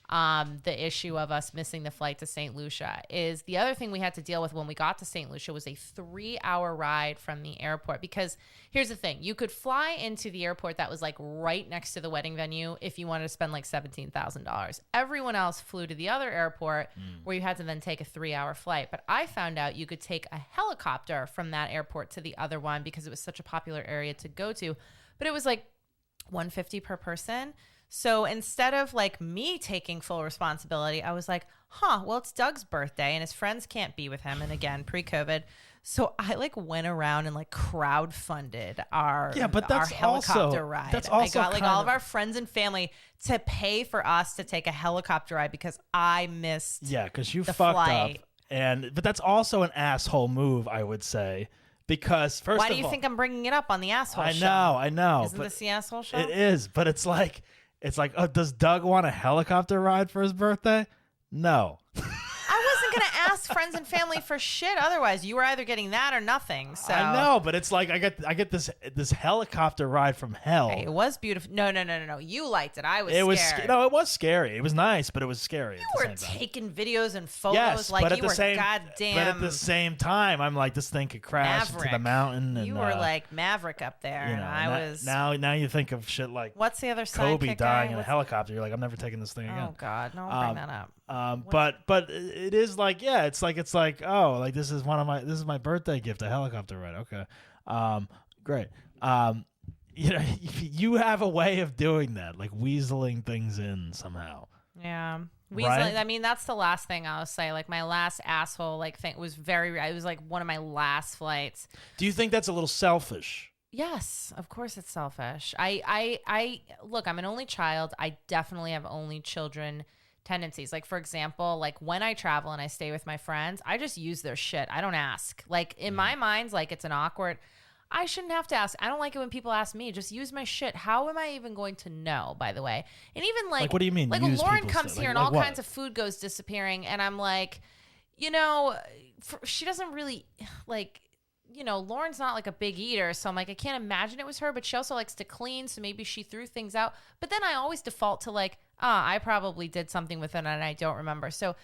the issue of us missing the flight to St. Lucia. Is the other thing we had to deal with when we got to St. Lucia was a 3-hour ride from the airport. Because here's the thing, you could fly into the airport that was like right next to the wedding venue if you wanted to spend like $17,000. Everyone else flew to the other airport where you had to then take a 3-hour flight. But I found out you could take a helicopter from that airport to the other one because it was such a popular area to go to. But it was like $150 per person. So instead of like me taking full responsibility, I was like, well, it's Doug's birthday and his friends can't be with him. And again, pre-COVID. So I like went around and like crowdfunded our helicopter ride. That's also I got like all of our friends and family to pay for us to take a helicopter ride because I missed because you the fucked flight. up. But that's also an asshole move, I would say. Because first Why do you think I'm bringing it up on the asshole show? I know. Isn't this the asshole show? It is, but it's like, oh, does Doug want a helicopter ride for his birthday? No. I wasn't going to ask friends and family for shit otherwise. You were either getting that or nothing. So I know, but it's like I get this helicopter ride from hell. Hey, it was beautiful. No. You liked it. I was scared. No, it was scary. It was nice, but it was scary. You were taking videos and photos but you were goddamn. But at the same time, I'm like, this thing could crash into the mountain. And, you were like Maverick up there, and I was. Now you think of shit like what's the other Kobe dying in a helicopter. You're like, I'm never taking this thing again. Oh God, don't bring that up. But it is like, it's like oh, like this is my birthday gift, a helicopter ride. Okay, great. You have a way of doing that, like weaseling things in somehow. Yeah. Right? I mean, that's the last thing I'll say. Like my last asshole thing was it was like one of my last flights. Do you think that's a little selfish? Yes, of course it's selfish. I look, I'm an only child. I definitely have only children tendencies. Like, for example, like when I travel and I stay with my friends, I just use their shit. I don't ask. Like in my mind, like it's an awkward, I shouldn't have to ask. I don't like it when people ask me, just use my shit. How am I even going to know, by the way? And even like what do you mean? Like Lauren comes here and all kinds of food goes disappearing. And I'm like, she doesn't really like, Lauren's not like a big eater. So I'm like, I can't imagine it was her, but she also likes to clean. So maybe she threw things out. But then I always default to like, I probably did something with it and I don't remember. So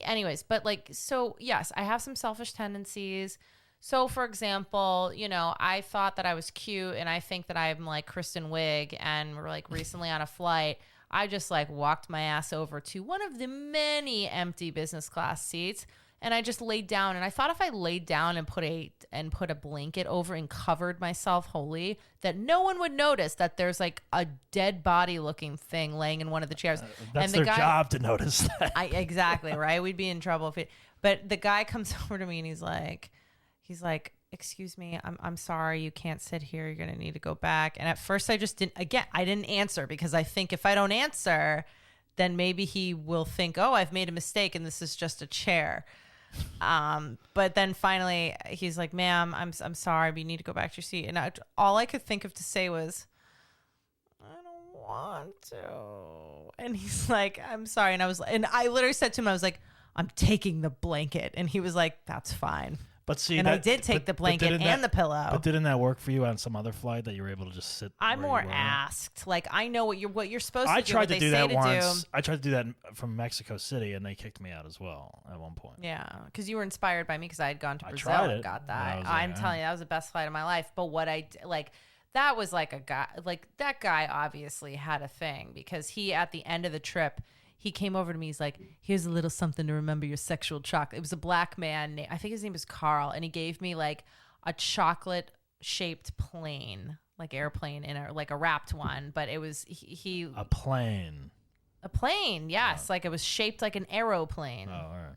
anyways, but like, so yes, I have some selfish tendencies. So for example, I thought that I was cute and I think that I'm like Kristen Wiig, and we're like recently on a flight, I just like walked my ass over to one of the many empty business class seats. And I just laid down, and I thought if I laid down and put a blanket over and covered myself wholly, that no one would notice that there's like a dead body looking thing laying in one of the chairs. That's their job to notice that. Exactly, right? We'd be in trouble but the guy comes over to me and he's like, excuse me, I'm sorry, you can't sit here. You're gonna need to go back. And at first I didn't answer because I think if I don't answer, then maybe he will think, oh, I've made a mistake and this is just a chair. But then finally he's like, ma'am, I'm sorry, but you need to go back to your seat. And all I could think of to say was, I don't want to. And he's like, I'm sorry. And I literally said to him, I was like, I'm taking the blanket. And he was like, that's fine. But see, and I did take the blanket and the pillow. But didn't that work for you on some other flight that you were able to just sit? I more asked. Like, I know what you're supposed to do. I tried to do that once. Do. I tried to do that from Mexico City, and they kicked me out as well at one point. Yeah, because you were inspired by me because I had gone to Brazil and got that. I'm telling you, that was the best flight of my life. But what that was like a guy. Like, that guy obviously had a thing because he, at the end of the trip, he came over to me. He's like, here's a little something to remember your sexual chocolate. It was a black man. I think his name was Carl. And he gave me like a chocolate shaped plane, like airplane like a wrapped one. But it was a plane. A plane. Yes. Oh. Like it was shaped like an aeroplane. Oh, all right.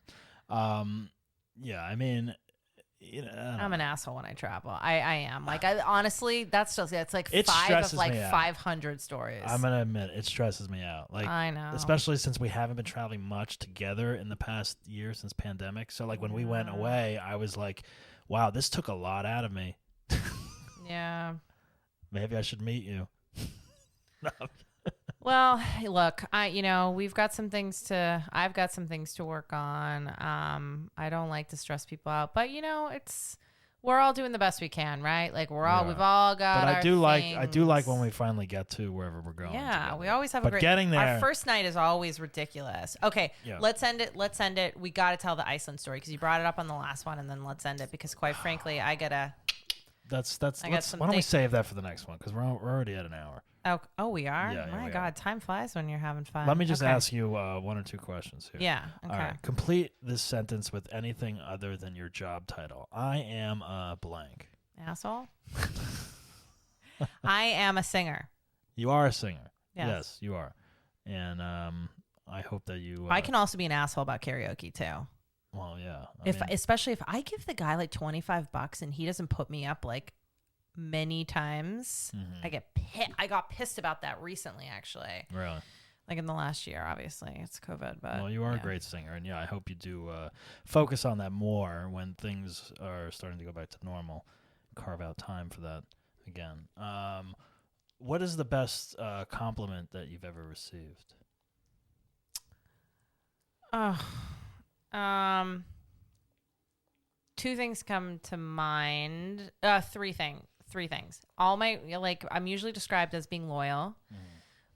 Yeah. I mean, I'm an asshole when I travel. I am. Like, honestly, that's like it 500 stories. I'm gonna admit it stresses me out. Like, I know, especially since we haven't been traveling much together in the past year since pandemic. So like when we went away, I was like, wow, this took a lot out of me. Yeah. Maybe I should meet you. No. Well, look, I've got some things to work on. I don't like to stress people out, but we're all doing the best we can, right? Like we've all got. But I do like when we things. Finally get to wherever we're going. Yeah, together. we always have but a great. Getting there, our first night is always ridiculous. Okay, yeah. Let's end it. We got to tell the Iceland story because you brought it up on the last one, and then let's end it because, quite frankly, I gotta. Why don't we save that for the next one because we're already at an hour. Oh, we are? Yeah, My God, time flies when you're having fun. Let me just ask you one or two questions here. Yeah, okay. All right. Complete this sentence with anything other than your job title. I am a blank. Asshole? I am a singer. You are a singer. Yes, you are. And I hope that you... I can also be an asshole about karaoke, too. Well, yeah. Especially if I give the guy like $25 and he doesn't put me up like many times, I get pissed. I got pissed about that recently, actually. Really? Like in the last year, obviously. It's COVID, but... Well, you are a great singer, and I hope you do focus on that more when things are starting to go back to normal. Carve out time for that again. What is the best compliment that you've ever received? Two things come to mind. Three things. I'm usually described as being loyal.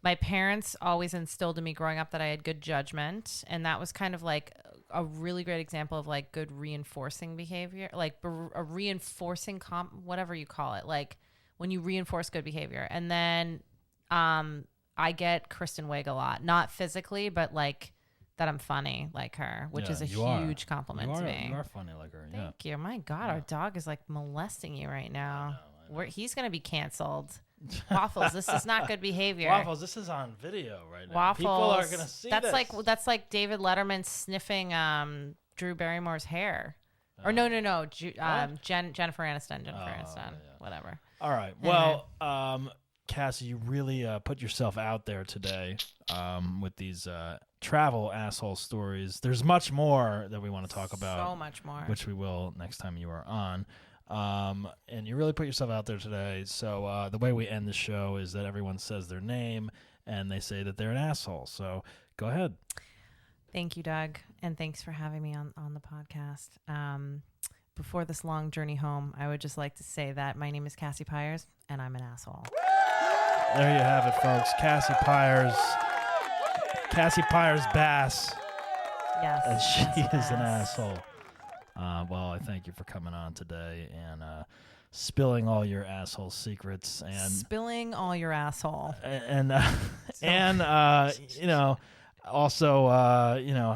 My parents always instilled in me growing up that I had good judgment, and that was kind of like a really great example of like good reinforcing behavior, like a reinforcing whatever you call it, like when you reinforce good behavior. And then I get Kristen Wiig a lot, not physically, but like that I'm funny like her, which is a huge compliment to me. You are funny like her. Thank you. My God, our dog is like molesting you right now. I know. He's gonna be canceled. Waffles, this is not good behavior. Waffles, this is on video right now. Waffles, people are gonna see that's this. That's like David Letterman sniffing Drew Barrymore's hair. Or no, Jennifer Aniston. Whatever. All right. Well, Cassie, you really put yourself out there today with these travel asshole stories. There's much more that we want to talk about. So much more. Which we will next time you are on. And you really put yourself out there today. So the way we end the show is that everyone says their name and they say that they're an asshole. So go ahead. Thank you, Doug. And thanks for having me on the podcast. Before this long journey home, I would just like to say that my name is Cassi Pires and I'm an asshole. There you have it, folks. Cassi Pires Bass. Yes. And she is an asshole. Well, I thank you for coming on today and spilling all your asshole secrets and spilling all your asshole and also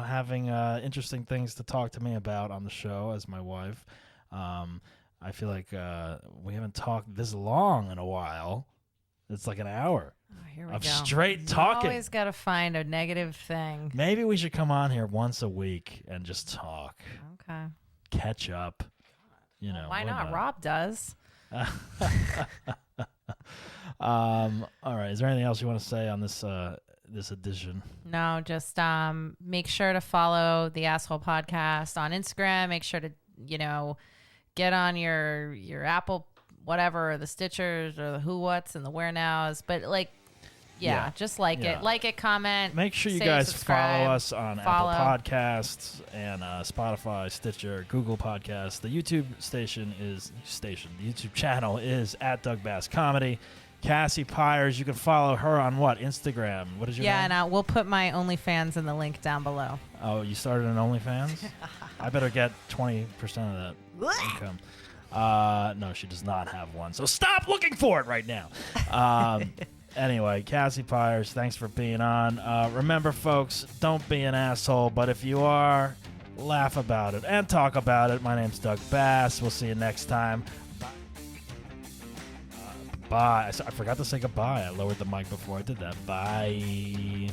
having interesting things to talk to me about on the show as my wife. I feel like we haven't talked this long in a while. It's like an hour of straight talking. You always got to find a negative thing. Maybe we should come on here once a week and just talk. Okay. Catch up. Why not? Rob does. All right. Is there anything else you want to say on this edition? No, just make sure to follow the Asshole Podcast on Instagram. Make sure to get on your Apple whatever, or the Stitchers or the Who Whats and the Where Nows. But like, Yeah, just like Yeah. it. Like it, comment. Make sure you save, guys subscribe, follow us on follow. Apple Podcasts and Spotify, Stitcher, Google Podcasts. The YouTube the YouTube channel is at Doug Bass Comedy. Cassi Pires, you can follow her on what? Instagram. What is your name? And we'll put my OnlyFans in the link down below. Oh, you started an OnlyFans? I better get 20% of that income. No, she does not have one. So stop looking for it right now. Anyway, Cassi Pires, thanks for being on. Remember, folks, don't be an asshole, but if you are, laugh about it and talk about it. My name's Doug Bass. We'll see you next time. Bye. I forgot to say goodbye. I lowered the mic before I did that. Bye.